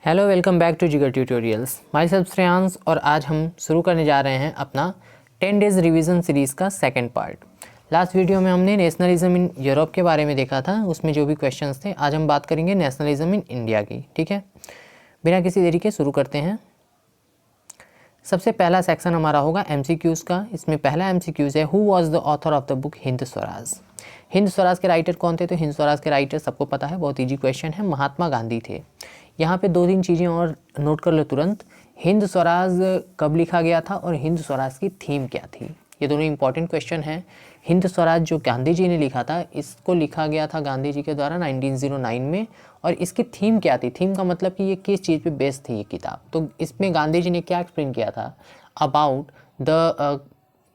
Hello, welcome back to जिगर tutorials. My self Shreyansh और आज हम शुरू करने जा रहे हैं अपना 10 डेज रिवीजन सीरीज़ का सेकंड पार्ट। लास्ट वीडियो में हमने नेशनलिज्म इन यूरोप के बारे में देखा था, उसमें जो भी क्वेश्चंस थे। आज हम बात करेंगे नेशनलिज्म इन इंडिया की। ठीक है, बिना किसी देरी के शुरू करते हैं। सबसे पहला सेक्शन हमारा होगा MCQs का। इसमें पहला MCQs है, who was the author of the book Hind Swaraj. Hind Swaraj के राइटर कौन थे? तो हिंद स्वराज के राइटर सबको पता है, बहुत ईजी क्वेश्चन है, महात्मा गांधी थे। यहाँ पे दो तीन चीज़ें और नोट कर लो तुरंत। हिंद स्वराज कब लिखा गया था और हिंद स्वराज की थीम क्या थी? ये दोनों इंपॉर्टेंट क्वेश्चन हैं। हिंद स्वराज जो गांधी जी ने लिखा था, इसको लिखा गया था गांधी जी के द्वारा 1909 में। और इसकी थीम क्या थी? थीम का मतलब कि ये किस चीज़ पे बेस्ड थी ये किताब। तो इसमें गांधी जी ने क्या एक्सप्लेन किया था? About the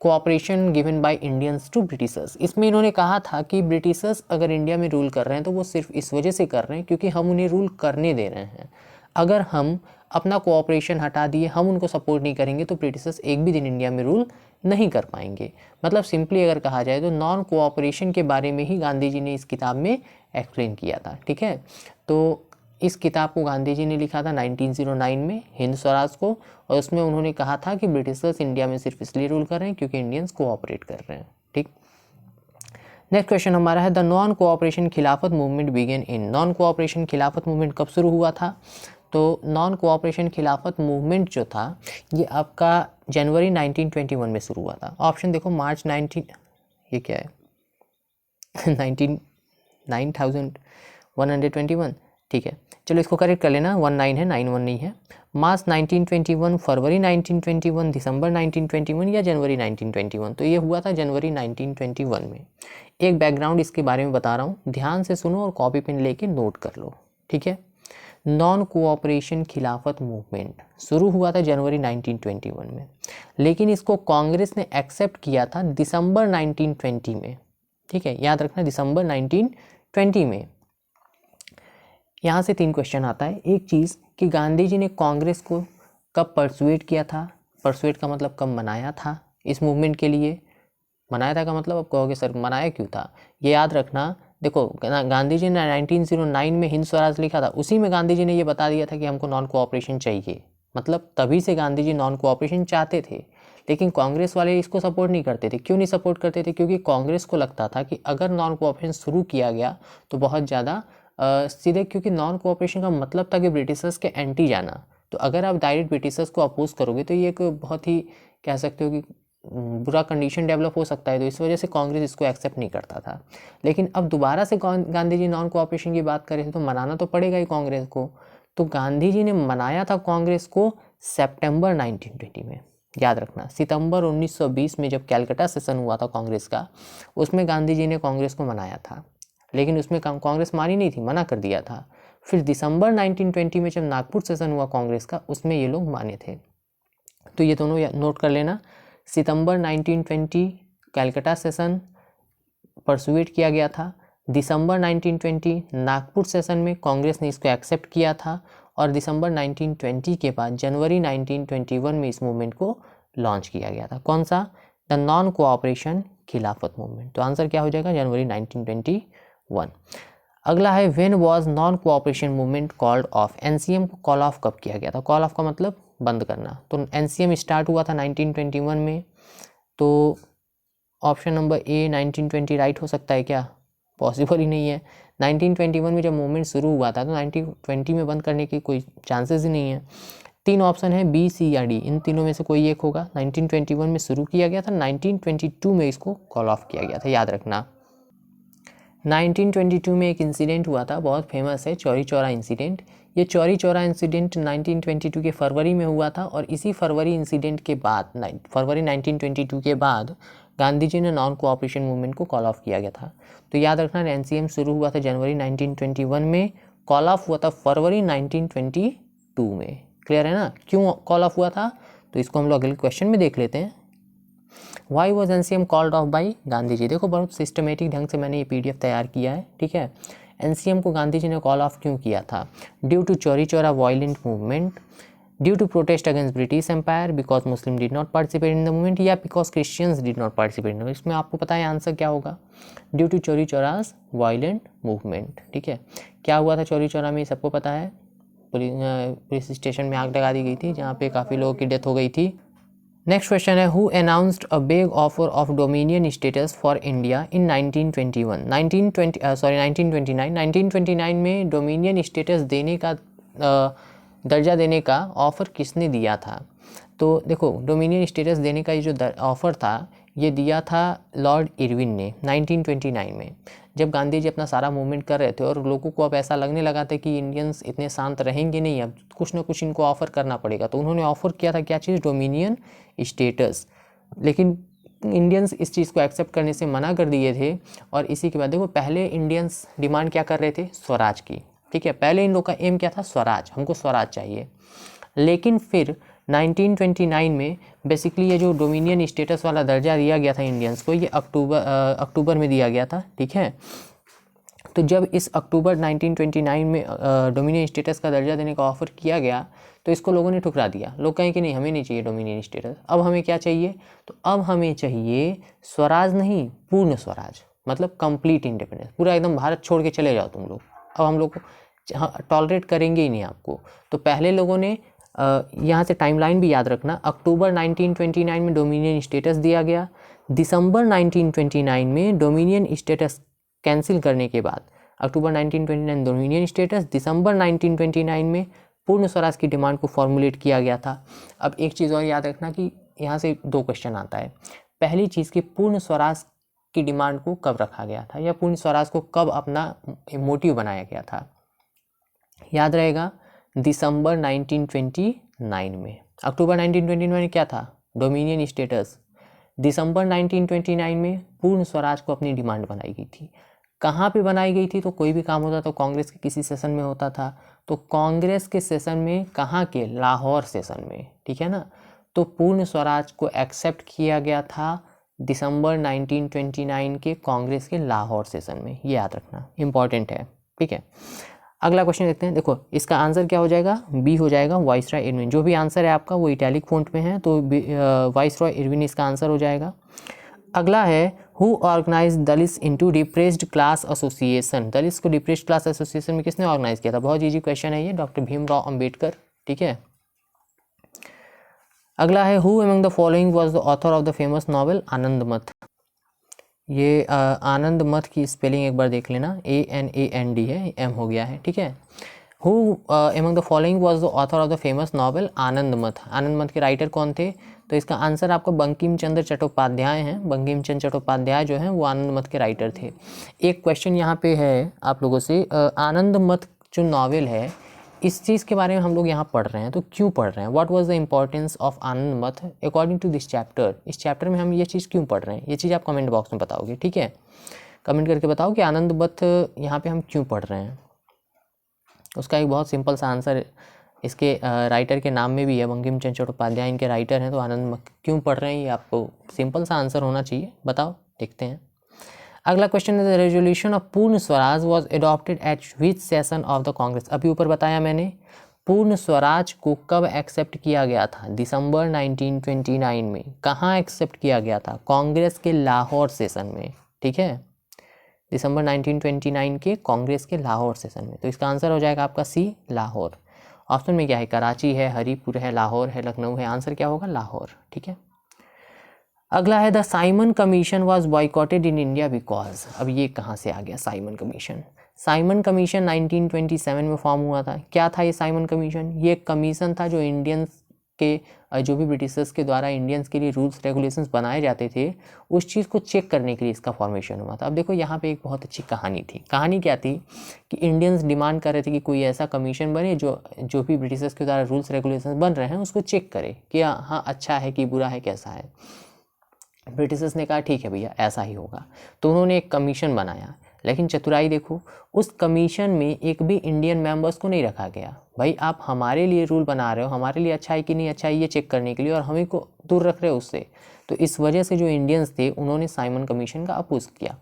cooperation given by Indians to Britishers. इसमें इन्होंने कहा था कि ब्रिटिशर्स अगर इंडिया में रूल कर रहे हैं तो वो सिर्फ इस वजह से कर रहे हैं क्योंकि हम उन्हें रूल करने दे रहे हैं। अगर हम अपना कोऑपरेशन हटा दिए, हम उनको सपोर्ट नहीं करेंगे, तो ब्रिटिशर्स एक भी दिन इंडिया में रूल नहीं कर पाएंगे। मतलब सिंपली अगर कहा जाए तो नॉन कोऑपरेशन के बारे में ही गांधी जी ने इस किताब में एक्सप्लेन किया था। ठीक है, तो इस किताब को गांधी जी ने लिखा था 1909 में, हिंद स्वराज को। और उसमें उन्होंने कहा था कि ब्रिटिशर्स इंडिया में सिर्फ इसलिए रूल कर रहे हैं क्योंकि इंडियंस कोऑपरेट कर रहे हैं। ठीक, नेक्स्ट क्वेश्चन हमारा है, द नॉन कोऑपरेशन खिलाफत movement began in. Non cooperation खिलाफत मूवमेंट कब शुरू हुआ था? तो नॉन कोऑपरेशन खिलाफत मूवमेंट जो था ये आपका जनवरी 1921 में शुरू हुआ था। ऑप्शन देखो, मार्च 19, ये क्या है 9121। ठीक है, चलो इसको करेक्ट कर लेना, 19 है, 91 नहीं है। मार्च 1921, फरवरी 1921, दिसंबर 1921 या जनवरी 1921। तो ये हुआ था जनवरी 1921 में। एक बैकग्राउंड इसके बारे में बता रहा हूँ, ध्यान से सुनो और कॉपी पेन लेके नोट कर लो। ठीक है, नॉन कोऑपरेशन खिलाफत मूवमेंट शुरू हुआ था जनवरी 1921 में, लेकिन इसको कांग्रेस ने एक्सेप्ट किया था दिसंबर 1920 में। ठीक है, याद रखना, दिसंबर 1920 में। यहाँ से 3 क्वेश्चन आता है। एक चीज़ कि गांधी जी ने कांग्रेस को कब परसुएट किया था? परसुएट का मतलब कब मनाया था इस मूवमेंट के लिए? मनाया था का मतलब आप कहोगे सर मनाया क्यों था? ये याद रखना। देखो, गांधी जी ने 1909 में हिंद स्वराज लिखा था, उसी में गांधी जी ने ये बता दिया था कि हमको नॉन कोऑपरेशन चाहिए। मतलब तभी से गांधी जी नॉन कोऑपरेशन चाहते थे, लेकिन कांग्रेस वाले इसको सपोर्ट नहीं करते थे। क्यों नहीं सपोर्ट करते थे? क्योंकि कांग्रेस को लगता था कि अगर नॉन कोऑपरेशन शुरू किया गया तो बहुत ज़्यादा सीधे, क्योंकि नॉन कोऑपरेशन का मतलब था कि ब्रिटिशर्स के एंटी जाना। तो अगर आप डायरेक्ट ब्रिटिशर्स को अपोज करोगे तो ये एक बहुत ही, कह सकते हो कि बुरा कंडीशन डेवलप हो सकता है। तो इस वजह से कांग्रेस इसको एक्सेप्ट नहीं करता था। लेकिन अब दोबारा से गांधी जी नॉन कोऑपरेशन की बात कर रहे थे तो मनाना तो पड़ेगा ही कांग्रेस को। तो गांधी जी ने मनाया था कांग्रेस को सितंबर 1920 में। याद रखना, सितंबर 1920 में जब कैलकाटा सेशन हुआ था कांग्रेस का, उसमें गांधी जी ने कांग्रेस को मनाया था। लेकिन उसमें कांग्रेस मानी नहीं थी, मना कर दिया था। फिर दिसंबर 1920 में जब नागपुर सेशन हुआ कांग्रेस का, उसमें ये लोग माने थे। तो ये दोनों नोट कर लेना। सितंबर 1920 कैलकाटा सेशन परसुएट किया गया था। दिसंबर 1920 नागपुर सेशन में कांग्रेस ने इसको एक्सेप्ट किया था। और दिसंबर 1920 के बाद जनवरी 1921 में इस मूवमेंट को लॉन्च किया गया था। कौन सा? द नॉन कोऑपरेशन खिलाफत मूवमेंट। तो आंसर क्या हो जाएगा? जनवरी 1921। अगला है, when was non cooperation movement called off. NCM को कॉल ऑफ कब किया गया था? कॉल ऑफ का मतलब बंद करना। तो एनसीएम स्टार्ट हुआ था 1921 में। तो ऑप्शन नंबर ए 1920 राइट हो सकता है क्या? पॉसिबल ही नहीं है। 1921 में जब मूवमेंट शुरू हुआ था तो 1920 में बंद करने की कोई चांसेस ही नहीं है। 3 ऑप्शन है, बी, सी या डी, इन तीनों में से कोई एक होगा। 1921 में शुरू किया गया था, 1922 में इसको कॉल ऑफ किया गया था। याद रखना, 1922 में एक इंसिडेंट हुआ था, बहुत फेमस है, चौरी चौरा इंसिडेंट। ये चौरी चौरा इंसिडेंट 1922 के फरवरी में हुआ था। और इसी फरवरी इंसिडेंट के बाद, फरवरी 1922 के बाद गांधी जी ने नॉन कोऑपरेशन मूवमेंट को कॉल ऑफ किया गया था। तो याद रखना, एनसीएम शुरू हुआ था जनवरी 1921 में, कॉल ऑफ हुआ था फरवरी 1922 में। क्लियर है ना क्यों कॉल ऑफ हुआ था? तो इसको हम लोग अगले क्वेश्चन में देख लेते हैं। Why was NCM called off by Gandhi ji? देखो, बहुत सिस्टमेटिक ढंग से मैंने ये पीडीएफ तैयार किया है। ठीक है, एनसीएम को गांधी जी ने कॉल ऑफ क्यों किया था? Due to Chauri Chaura violent movement, due to protest against British empire, because Muslim did not participate in the movement, या because Christians did not participate in the. इसमें आपको पता है आंसर क्या होगा? Due to Chauri Chaura's violent movement. ठीक है, क्या हुआ था चौरी चौरा में? सबको पता है, पुलिस स्टेशन में आग लगा दी गई थी जहाँ पे काफ़ी लोगों की डेथ हो गई थी। नेक्स्ट क्वेश्चन है, who announced a big offer of dominion status for India in 1929 1929 में डोमिनियन स्टेटस देने का दर्जा देने का ऑफ़र किसने दिया था? तो देखो, डोमिनियन स्टेटस देने का ये जो ऑफ़र था ये दिया था लॉर्ड इरविन ने 1929 में, जब गांधी जी अपना सारा मूवमेंट कर रहे थे और लोगों को अब ऐसा लगने लगा था कि इंडियंस इतने शांत रहेंगे नहीं, अब कुछ ना कुछ इनको ऑफ़र करना पड़ेगा। तो उन्होंने ऑफ़र किया था क्या चीज़? Dominion status. लेकिन इंडियंस इस चीज़ को एक्सेप्ट करने से मना कर दिए थे। और इसी के बाद देखो, पहले इंडियंस डिमांड क्या कर रहे थे? स्वराज की। ठीक है, पहले इन लोग का एम क्या था? स्वराज, हमको स्वराज चाहिए। लेकिन फिर 1929 में बेसिकली ये जो डोमिनियन स्टेटस वाला दर्जा दिया गया था इंडियंस को, ये अक्टूबर में दिया गया था। ठीक है, तो जब इस अक्टूबर 1929 में डोमिनियन स्टेटस का दर्जा देने का ऑफ़र किया गया तो इसको लोगों ने ठुकरा दिया। लोग कहें कि नहीं, हमें नहीं चाहिए डोमिनियन स्टेटस, अब हमें क्या चाहिए? तो अब हमें चाहिए स्वराज नहीं, पूर्ण स्वराज, मतलब कंप्लीट इंडिपेंडेंस, पूरा एकदम भारत छोड़ के चले जाओ तुम लोग, अब हम लोग को टॉलरेट करेंगे ही नहीं आपको। तो पहले लोगों ने यहाँ से टाइमलाइन भी याद रखना, अक्टूबर 1929 में डोमिनियन स्टेटस दिया गया, दिसंबर 1929 में डोमिनियन स्टेटस कैंसिल करने के बाद अक्टूबर 1929 डोमिनियन स्टेटस, दिसंबर 1929 में पूर्ण स्वराज की डिमांड को फॉर्मुलेट किया गया था। अब एक चीज़ और याद रखना कि यहाँ से दो क्वेश्चन आता है। पहली चीज़ कि पूर्ण स्वराज की डिमांड को कब रखा गया था, या पूर्ण स्वराज को कब अपना मोटिव बनाया गया था? याद रहेगा, दिसंबर 1929 में। अक्टूबर 1929 में क्या था? Dominion status. दिसंबर 1929 में पूर्ण स्वराज को अपनी डिमांड बनाई गई थी। कहाँ पे बनाई गई थी? तो कोई भी काम होता तो कांग्रेस के किसी सेशन में होता था, तो कांग्रेस के सेशन में, कहाँ के? लाहौर सेशन में। ठीक है ना, तो पूर्ण स्वराज को एक्सेप्ट किया गया था दिसंबर 1929 के कांग्रेस के लाहौर सेशन में, ये याद रखना, इंपॉर्टेंट है। ठीक है, अगला क्वेश्चन देखते हैं। देखो, इसका आंसर क्या हो जाएगा? बी हो जाएगा, वाइसरॉय इरविन। जो भी आंसर है आपका वो इटैलिक फॉन्ट में है, तो वाइसरॉय इरविन इसका आंसर हो जाएगा। अगला है, who organise Dalits into depressed class association. Dalits को डिप्रेस्ड क्लास एसोसिएशन में किसने ऑर्गेनाइज किया था? बहुत इजी क्वेश्चन है ये, डॉक्टर भीमराव अंबेडकर। ठीक है, अगला है, who among the following was the author of the famous novel Anand Math. ये आनंद मठ की स्पेलिंग एक बार देख लेना, ANAND है, M हो गया है। ठीक है, who among the following was the author of the famous novel Anand Math. Anand मठ के राइटर कौन थे? तो इसका आंसर आपको बंकिम चंद्र चट्टोपाध्याय हैं। बंकिम चंद्र चट्टोपाध्याय जो हैं वो आनंद मठ के राइटर थे। एक क्वेश्चन यहाँ पे है आप लोगों से, आनंद मठ जो नॉवेल है, इस चीज़ के बारे में हम लोग यहाँ पढ़ रहे हैं, तो क्यों पढ़ रहे हैं? What was the importance of Anand Math according to this chapter. इस चैप्टर में हम ये चीज़ क्यों पढ़ रहे हैं, ये चीज़ आप कमेंट बॉक्स में बताओगे। ठीक है, कमेंट करके बताओ कि आनंद मठ यहाँ पे हम क्यों पढ़ रहे हैं। उसका एक बहुत सिंपल सा आंसर इसके राइटर के नाम में भी है, बंकिम चंद्र चट्टोपाध्याय इनके राइटर हैं, तो आनंद मठ क्यों पढ़ रहे हैं ये आपको सिंपल सा आंसर होना चाहिए। बताओ, देखते हैं। अगला क्वेश्चन है, द रेजोल्यूशन ऑफ पूर्ण Swaraj was adopted at which session of the Congress. अभी ऊपर बताया मैंने, पूर्ण स्वराज को कब एक्सेप्ट किया गया था? दिसंबर 1929 में। कहाँ एक्सेप्ट किया गया था? कांग्रेस के लाहौर सेशन में। ठीक है, दिसंबर 1929 के कांग्रेस के लाहौर सेशन में। तो इसका आंसर हो जाएगा आपका सी, लाहौर। ऑप्शन में क्या है? कराची है, हरीपुर है, लाहौर है, लखनऊ है। आंसर क्या होगा? लाहौर। ठीक है, अगला है, the Simon commission was boycotted in India because. अब ये कहाँ से आ गया साइमन कमीशन? साइमन कमीशन 1927 में फॉर्म हुआ था। क्या था ये साइमन कमीशन? ये एक कमीशन था जो इंडियंस के जो भी ब्रिटिशर्स के द्वारा इंडियंस के लिए रूल्स रेगुलेशंस बनाए जाते थे, उस चीज़ को चेक करने के लिए इसका फॉर्मेशन हुआ था। अब देखो, यहाँ पे एक बहुत अच्छी कहानी थी। कहानी क्या थी कि इंडियंस डिमांड कर रहे थे कि कोई ऐसा कमीशन बने जो भी ब्रिटिशर्स के द्वारा रूल्स रेगुलेशंस बन रहे हैं उसको चेक करे कि हाँ अच्छा है कि बुरा है, कैसा है। ब्रिटिशर्स ने कहा ठीक है भैया, ऐसा ही होगा। तो उन्होंने एक कमीशन बनाया, लेकिन चतुराई देखो, उस कमीशन में एक भी इंडियन मेंबर्स को नहीं रखा गया। भाई, आप हमारे लिए रूल बना रहे हो, हमारे लिए अच्छा है कि नहीं अच्छा है ये चेक करने के लिए, और हमें को दूर रख रहे हो उससे। तो इस वजह से जो इंडियंस थे उन्होंने साइमन कमीशन का अपोज किया।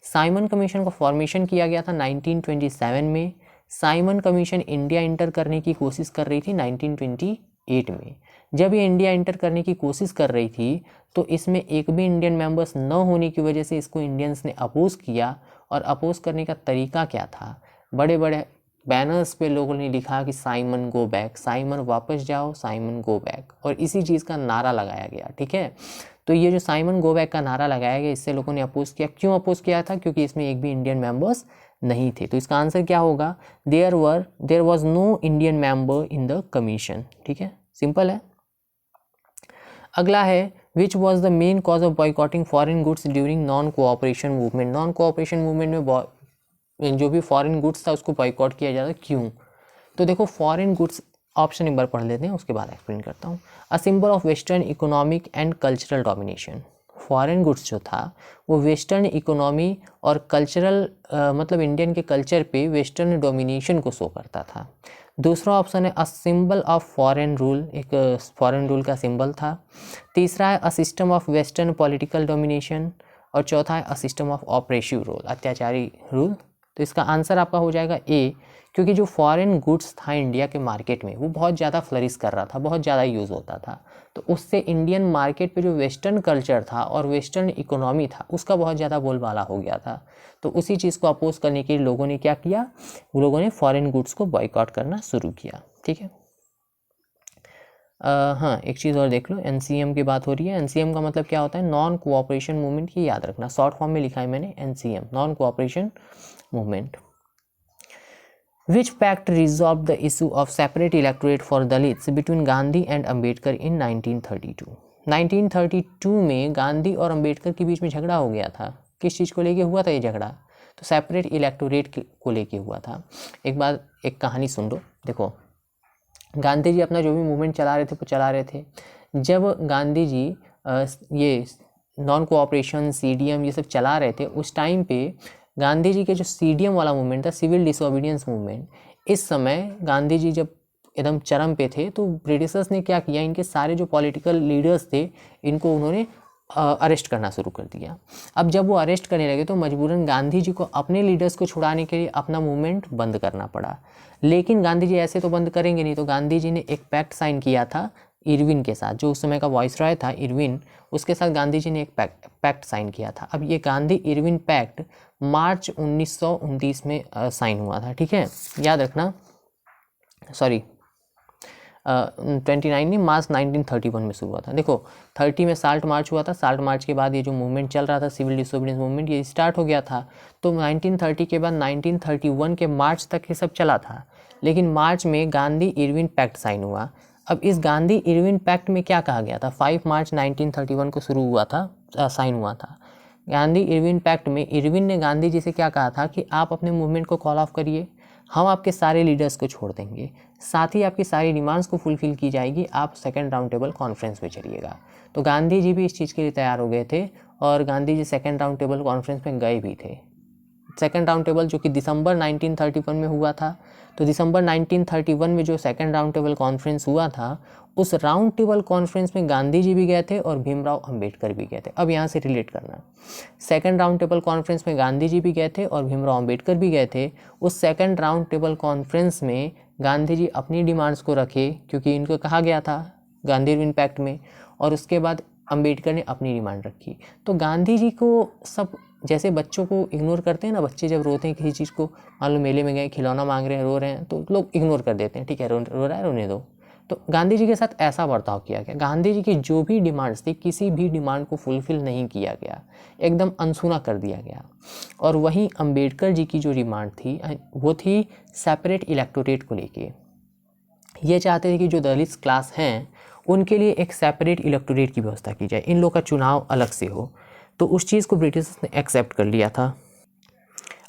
साइमन कमीशन का फॉर्मेशन किया गया था 1927 में। साइमन कमीशन इंडिया इंटर करने की कोशिश कर रही थी 1928 में। जब ये इंडिया इंटर करने की कोशिश कर रही थी तो इसमें एक भी इंडियन मेंबर्स न होने की वजह से इसको इंडियंस ने अपोज किया। और अपोज करने का तरीका क्या था? बड़े बड़े बैनर्स पे लोगों ने लिखा कि साइमन गो बैक, साइमन वापस जाओ, साइमन गो बैक, और इसी चीज़ का नारा लगाया गया। ठीक है, तो ये जो साइमन गो बैक का नारा लगाया गया, इससे लोगों ने अपोज किया। क्यों अपोज किया था? क्योंकि इसमें एक भी इंडियन मेंबर्स नहीं थे। तो इसका आंसर क्या होगा? There was no Indian member in the commission. ठीक है, सिंपल है। अगला है which was the main cause of boycotting foreign goods during non cooperation movement. Non cooperation movement में जो भी फॉरेन गुड्स था उसको बॉयकॉट किया जाता। क्यों? तो देखो, फॉरेन गुड्स ऑप्शन एक बार पढ़ लेते हैं, उसके बाद एक्सप्लेन करता हूँ। A symbol of western economic and cultural domination. Foreign goods जो था वो वेस्टर्न इकोनॉमी और कल्चरल मतलब इंडियन के कल्चर पे वेस्टर्न डोमिनेशन को शो करता था। दूसरा ऑप्शन है a symbol of foreign rule, एक फॉरेन रूल का सिंबल था। तीसरा है a system of western political domination, और चौथा है a system of oppressive rule, अत्याचारी रूल। तो इसका आंसर आपका हो जाएगा ए, क्योंकि जो फॉरेन गुड्स था इंडिया के मार्केट में वो बहुत ज़्यादा फ्लरिश कर रहा था, बहुत ज़्यादा यूज़ होता था, तो उससे इंडियन मार्केट पे जो वेस्टर्न कल्चर था और वेस्टर्न इकोनॉमी था उसका बहुत ज़्यादा बोलबाला हो गया था। तो उसी चीज़ को अपोज करने के लिए लोगों ने क्या किया? लोगों ने फॉरेन गुड्स को बॉयकॉट करना शुरू किया। ठीक है, हाँ, एक चीज़ और देख लो, एनसीएम की बात हो रही है। एनसीएम का मतलब क्या होता है? नॉन कोऑपरेशन मूवमेंट, की याद रखना, शॉर्ट फॉर्म में लिखा है मैंने NCM, non cooperation movement. Which pact resolved the issue of separate electorate for Dalits between Gandhi and Ambedkar in 1932? 1932 में गांधी और अंबेडकर के बीच में झगड़ा हो गया था। किस चीज़ को लेके हुआ था ये झगड़ा? तो सेपरेट इलेक्टोरेट को लेके हुआ था। एक बार एक कहानी सुन लो। देखो, गांधी जी अपना जो भी मूवमेंट चला रहे थे वो चला रहे थे। जब गांधी जी ये नॉन कोऑपरेशन, सीडीएम, ये सब चला रहे थे, उस टाइम पे गांधी जी के जो सीडीएम वाला मूवमेंट था, सिविल डिसोबीडियंस मूवमेंट, इस समय गांधी जी जब एकदम चरम पे थे तो ब्रिटिशर्स ने क्या किया, इनके सारे जो पॉलिटिकल लीडर्स थे इनको उन्होंने अरेस्ट करना शुरू कर दिया। अब जब वो अरेस्ट करने लगे तो मजबूरन गांधी जी को अपने लीडर्स को छुड़ाने के लिए अपना मूवमेंट बंद करना पड़ा। लेकिन गांधी जी ऐसे तो बंद करेंगे नहीं, तो गांधी जी ने एक पैक्ट साइन किया था इरविन के साथ, जो उस समय का वाइसरॉय था इरविन, उसके साथ गांधी जी ने एक पैक्ट साइन किया था। अब ये गांधी इरविन पैक्ट मार्च 1929 में साइन हुआ था। ठीक है, याद रखना, सॉरी 29 नहीं, मार्च 1931 में शुरू हुआ था। देखो, 30 में साल्ट मार्च हुआ था, साल्ट मार्च के बाद ये जो मूवमेंट चल रहा था सिविल डिसोबीडियंस मूवमेंट, ये स्टार्ट हो गया था। तो 1930 के बाद 1931 के मार्च तक ये सब चला था, लेकिन मार्च में गांधी इरविन पैक्ट साइन हुआ। अब इस गांधी इरविन पैक्ट में क्या कहा गया था? 5 मार्च 1931 को शुरू हुआ था, साइन हुआ था। गांधी इरविन पैक्ट में इरविन ने गांधी जी से क्या कहा था कि आप अपने मूवमेंट को कॉल ऑफ करिए, हम आपके सारे लीडर्स को छोड़ देंगे, साथ ही आपकी सारी डिमांड्स को फुलफिल की जाएगी, आप सेकंड राउंड टेबल कॉन्फ्रेंस में चलिएगा। तो गांधी जी भी इस चीज़ के लिए तैयार हो गए थे और Gandhi ji second round table conference में गए भी थे। सेकंड राउंड टेबल जो कि दिसंबर 1931 में हुआ था, तो दिसंबर 1931 में जो सेकंड राउंड टेबल कॉन्फ्रेंस हुआ था, उस राउंड टेबल कॉन्फ्रेंस में गांधी जी भी गए थे और भीमराव अंबेडकर भी गए थे। अब यहाँ से रिलेट करना, सेकंड राउंड टेबल कॉन्फ्रेंस में गांधी जी भी गए थे और भीमराव अंबेडकर भी गए थे। उस सेकंड राउंड टेबल कॉन्फ्रेंस में गांधी जी अपनी डिमांड्स को रखे, क्योंकि इनको कहा गया था गांधी इरविन पैक्ट में, और उसके बाद अंबेडकर ने अपनी डिमांड रखी। तो गांधी जी को सब, जैसे बच्चों को इग्नोर करते हैं ना, बच्चे जब रोते हैं किसी चीज़ को, मान लो मेले में गए, खिलौना मांग रहे हैं, रो रहे हैं, तो लोग इग्नोर कर देते हैं, ठीक है रो रहा है रोने दो। तो गांधी जी के साथ ऐसा बर्ताव किया गया। गांधी जी की जो भी डिमांड्स थी, किसी भी डिमांड को फुलफिल नहीं किया गया, एकदम अनसुना कर दिया गया। और वहीं अंबेडकर जी की जो डिमांड थी वो थी सेपरेट इलेक्टोरेट को लेके। ये चाहते थे कि जो दलित क्लास हैं उनके लिए एक सेपरेट इलेक्टोरेट की व्यवस्था की जाए, इन लोग का चुनाव अलग से हो। तो उस चीज़ को ब्रिटिश ने एक्सेप्ट कर लिया था।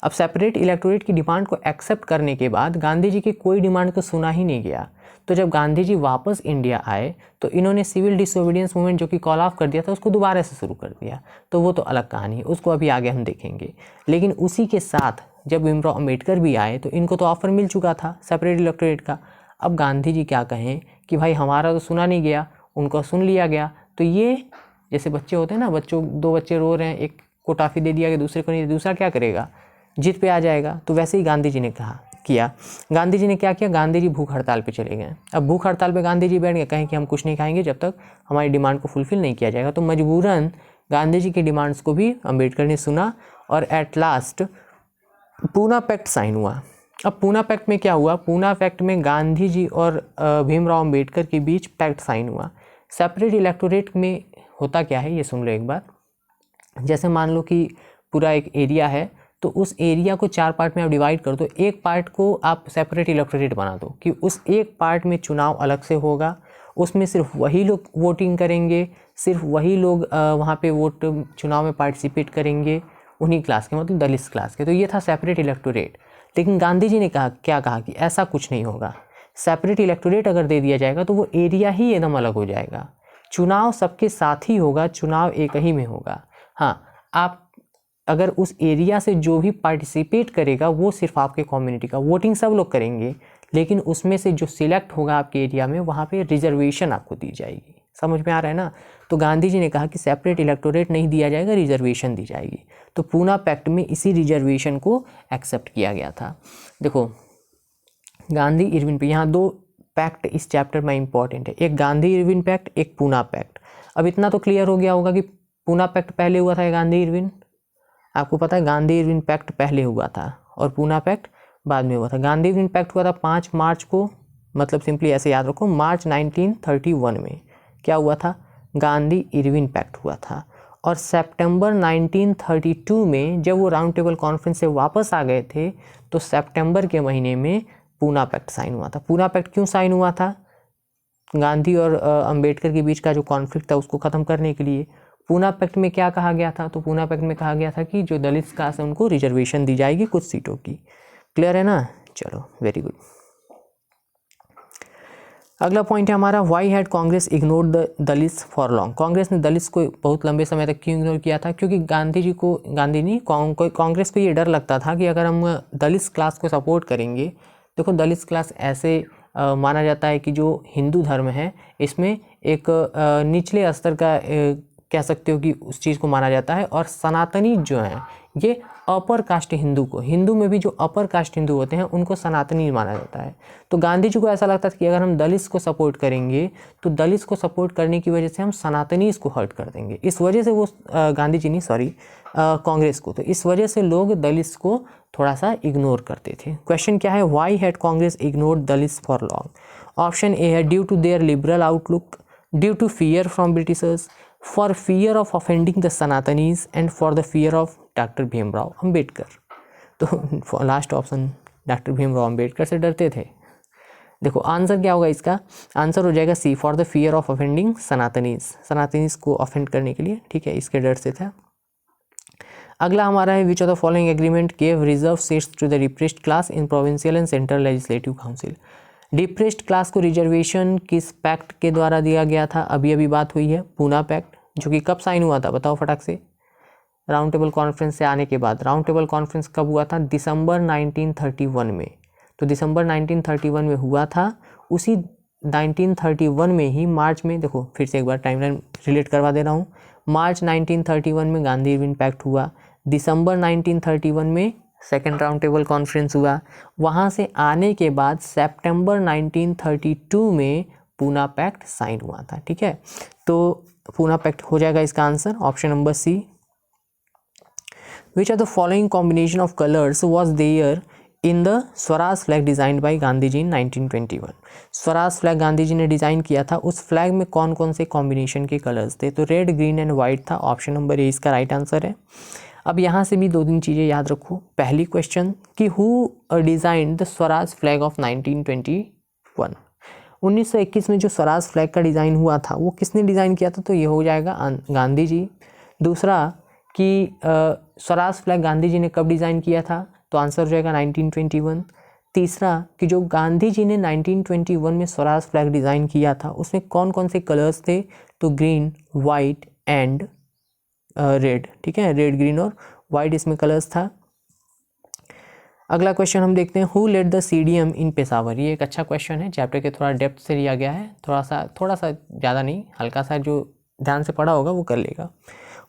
अब सेपरेट इलेक्टोरेट की डिमांड को एक्सेप्ट करने के बाद गांधी जी की कोई डिमांड को सुना ही नहीं गया। तो जब गांधी जी वापस इंडिया आए तो इन्होंने सिविल डिसोबीडियंस मूवमेंट जो कि कॉल ऑफ कर दिया था उसको दोबारा से शुरू कर दिया। तो वो तो अलग कहानी है, उसको अभी आगे हम देखेंगे। लेकिन उसी के साथ जब भीमराव अंबेडकर भी आए तो इनको तो ऑफर मिल चुका था सेपरेट इलेक्टोरेट का। अब गांधी जी क्या कहें कि भाई हमारा तो सुना नहीं गया, उनको सुन लिया गया। तो ये जैसे बच्चे होते हैं ना, दो बच्चे रो रहे हैं, एक को टॉफ़ी दे दिया गया, दूसरे को नहीं, दूसरा क्या करेगा, जिद पे आ जाएगा। तो वैसे ही गांधी जी ने किया। गांधी जी ने क्या किया, गांधी जी भूख हड़ताल पे चले गए। अब भूख हड़ताल पे गांधी जी बैठ गए, कहें कि हम कुछ नहीं खाएंगे जब तक हमारी डिमांड को फुलफिल नहीं किया जाएगा। तो मजबूरन गांधी जी की डिमांड्स को भी अंबेडकर ने सुना और at last Poona pact sign हुआ। अब पूना पैक्ट में क्या हुआ, पूना पैक्ट में गांधी जी और भीमराव अंबेडकर के बीच पैक्ट साइन हुआ। सेपरेट इलेक्टोरेट में होता क्या है ये सुन लो एक बार। जैसे मान लो कि पूरा एक एरिया है, तो उस एरिया को 4 पार्ट में आप डिवाइड कर दो, एक पार्ट को आप सेपरेट इलेक्टोरेट बना दो कि उस एक पार्ट में चुनाव अलग से होगा, उसमें सिर्फ वही लोग वोटिंग करेंगे, सिर्फ वही लोग वहाँ पे वोट चुनाव में पार्टिसिपेट करेंगे, उन्हीं क्लास के, मतलब दलित क्लास के। तो ये था सेपरेट इलेक्टोरेट। लेकिन गांधी जी ने कहा कि ऐसा कुछ नहीं होगा। सेपरेट इलेक्टोरेट अगर दे दिया जाएगा तो वो एरिया ही एकदम अलग हो जाएगा, चुनाव सबके साथ ही होगा, चुनाव एक ही में होगा। हाँ, आप अगर उस एरिया से जो भी पार्टिसिपेट करेगा वो सिर्फ आपके कम्युनिटी का, वोटिंग सब लोग करेंगे, लेकिन उसमें से जो सिलेक्ट होगा आपके एरिया में वहाँ पे रिजर्वेशन आपको दी जाएगी। समझ में आ रहा है ना। तो गांधी जी ने कहा कि सेपरेट इलेक्टोरेट नहीं दिया जाएगा, रिजर्वेशन दी जाएगी। तो पूना पैक्ट में इसी रिजर्वेशन को एक्सेप्ट किया गया था। देखो गांधी इरविन पे, यहाँ 2 पैक्ट इस चैप्टर में इंपॉर्टेंट है, एक गांधी इरविन पैक्ट, एक पूना पैक्ट। अब इतना तो क्लियर हो गया होगा कि पूना पैक्ट पहले हुआ था या गांधी इरविन। आपको पता है गांधी इरविन पैक्ट पहले हुआ था और पूना पैक्ट बाद में हुआ था। गांधी इरविन पैक्ट हुआ था 5 मार्च को, मतलब सिंपली ऐसे याद रखो, मार्च 1931 में क्या हुआ था, गांधी इरविन पैक्ट हुआ था। और सितंबर 1932 में जब वो राउंड टेबल कॉन्फ्रेंस से वापस आ गए थे, तो सितंबर के महीने में पूना पैक्ट साइन हुआ था। पूना पैक्ट क्यों साइन हुआ था, गांधी और अंबेडकर के बीच का जो कॉन्फ्लिक्ट था उसको ख़त्म करने के लिए। पूना पैक्ट में क्या कहा गया था, तो पूना पैक्ट में कहा गया था कि जो दलित कास्ट है उनको रिजर्वेशन दी जाएगी कुछ सीटों की। क्लियर है ना, चलो वेरी गुड। अगला पॉइंट है हमारा, why had Congress ignored the Dalits for long. Congress ने दलित्स को बहुत लंबे समय तक क्यों इग्नोर किया था, क्योंकि कांग्रेस को ये डर लगता था कि अगर हम दलित क्लास को सपोर्ट करेंगे, देखो दलित क्लास ऐसे माना जाता है कि जो हिंदू धर्म है इसमें एक निचले स्तर का कह सकते हो कि उस चीज़ को माना जाता है, और सनातनी जो हैं ये अपर कास्ट हिंदू को, हिंदू में भी जो अपर कास्ट हिंदू होते हैं उनको सनातनी माना जाता है। तो गांधी जी को ऐसा लगता था कि अगर हम दलित को सपोर्ट करेंगे तो दलित को सपोर्ट करने की वजह से हम सनातनीज को हर्ट कर देंगे। इस वजह से वो गांधी जी नहीं, सॉरी कांग्रेस को, तो इस वजह से लोग दलित को थोड़ा सा इग्नोर करते थे। क्वेश्चन क्या है, why had Congress ignored Dalit for long. Option A है due to their liberal outlook, due to fear from Britishers, for fear of offending the Sanatanis and for the fear of doctor Bhimrao Ambedkar. तो last option doctor Bhimrao Ambedkar से डरते थे। देखो answer क्या होगा इसका, answer हो जाएगा C, for the fear of offending Sanatanis, Sanatanis को ऑफेंड करने के लिए, ठीक है, इसके डर से था। अगला हमारा है, which of the following agreement gave reserve seats to the depressed class in provincial and central legislative council. Depressed class को रिजर्वेशन किस पैक्ट के द्वारा दिया गया था, अभी बात हुई है, पूना पैक्ट, जो कि कब साइन हुआ था बताओ फटाक से, राउंड टेबल कॉन्फ्रेंस से आने के बाद। राउंड टेबल कॉन्फ्रेंस कब हुआ था, दिसंबर 1931 में। तो दिसंबर 1931 में हुआ था, उसी 1931 में ही मार्च में, देखो फिर से एक बार टाइमलाइन रिलेट करवा दे रहा हूँ, मार्च 1931 में गांधी इरविन पैक्ट हुआ, दिसंबर 1931 में सेकेंड राउंड टेबल कॉन्फ्रेंस हुआ, वहाँ से आने के बाद सितंबर 1932 में पूना पैक्ट साइन हुआ था, ठीक है। तो पूना पैक्ट हो जाएगा इसका answer, option number C. Which are the following combination of colours was there in the Swaraj flag designed by Gandhi ji in 1921। Swaraj flag Gandhi ji ने डिज़ाइन किया था, उस फ्लैग में कौन कौन से कॉम्बिनेशन के कलर्स थे, तो रेड ग्रीन एंड वाइट था, ऑप्शन नंबर ए इसका राइट आंसर है। अब यहाँ से भी 2-3 चीज़ें याद रखो। पहली क्वेश्चन कि who design the Swaraj flag of 1921, 1921 में जो स्वराज फ्लैग का डिज़ाइन हुआ था वो किसने डिज़ाइन किया था, तो ये हो जाएगा गांधी जी। दूसरा कि स्वराज फ्लैग गांधी जी ने कब डिज़ाइन किया था, तो आंसर हो जाएगा 1921। तीसरा कि जो गांधी जी ने 1921 में स्वराज फ्लैग डिज़ाइन किया था उसमें कौन कौन से कलर्स थे, तो ग्रीन, वाइट एंड रेड, ठीक है, रेड ग्रीन और वाइट इसमें कलर्स था। अगला क्वेश्चन हम देखते हैं, who led the CDM in Peshawar. ये एक अच्छा क्वेश्चन है, चैप्टर के थोड़ा डेप्थ से लिया गया है, थोड़ा सा ज़्यादा नहीं, हल्का सा जो ध्यान से पढ़ा होगा वो कर लेगा।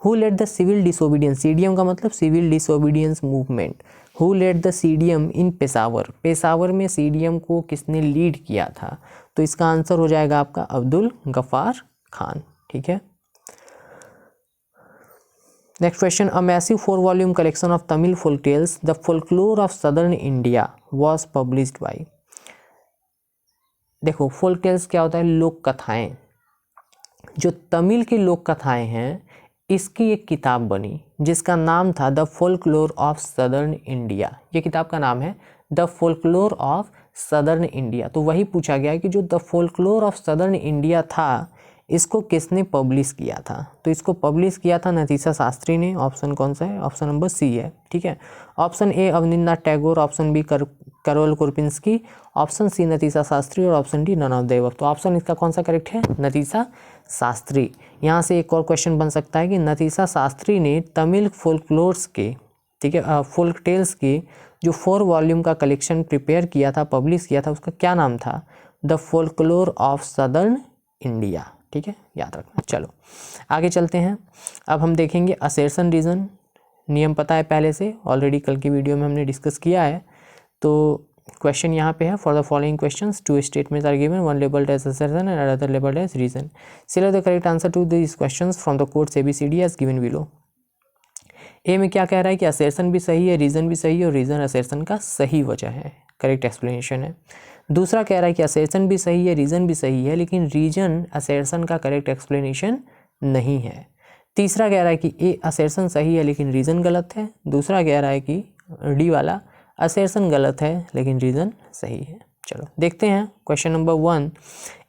Who led the civil disobedience, CDM का मतलब civil disobedience movement. Who led the CDM in Peshawar, Peshawar में सीडीएम को किसने लीड किया था, तो इसका आंसर हो जाएगा आपका अब्दुल गफ्फार खान, ठीक है। Next question, a massive 4 volume collection of Tamil folk tells the folklore of southern India was published by. देखो फोल्क टेल्स क्या होता है, लोक कथाएं। जो तमिल की लोक कथाएं हैं इसकी एक किताब बनी जिसका नाम था the folklore of southern India. ये किताब का नाम है the folklore of southern India. तो वही पूछा गया कि जो the folklore of southern India था इसको किसने पब्लिश किया था। तो इसको पब्लिश किया था नतीशा शास्त्री ने। ऑप्शन कौन सा है, ऑप्शन नंबर सी है। ठीक है, option A Abanindranath Tagore, option B Karol Kurpinski, option C Natisha Shastri और option D none of the above. तो ऑप्शन इसका कौन सा करेक्ट है, नतीशा शास्त्री। यहाँ से एक और क्वेश्चन बन सकता है कि नतीशा शास्त्री ने तमिल फोल्कलोर्स के, ठीक है, फोल्क टेल्स के जो 4 वॉल्यूम का कलेक्शन प्रिपेयर किया था, पब्लिश किया था, उसका क्या नाम था, the folklore of southern India. ठीक है, याद रखना। चलो आगे चलते हैं। अब हम देखेंगे असर्शन रीजन। नियम पता है पहले से, ऑलरेडी कल की वीडियो में हमने डिस्कस किया है। तो क्वेश्चन यहाँ पे है, for the following questions 2 statements are given, one labelled as assertion and other labelled as reason. Select the correct answer to this questions from the codes ABCD as given below. A में क्या कह रहा है कि assertion भी सही है, reason भी सही है और रीजन असर्शन का सही वजह है, करेक्ट एक्सप्लेनेशन है। दूसरा कह रहा है कि असर्शन भी सही है, रीजन भी सही है, लेकिन रीजन असर्शन का करेक्ट एक्सप्लेनेशन नहीं है। तीसरा कह रहा है कि ए असर्शन सही है लेकिन रीजन गलत है। दूसरा कह रहा है कि डी वाला असर्शन गलत है लेकिन रीजन सही है। चलो देखते हैं question number 1।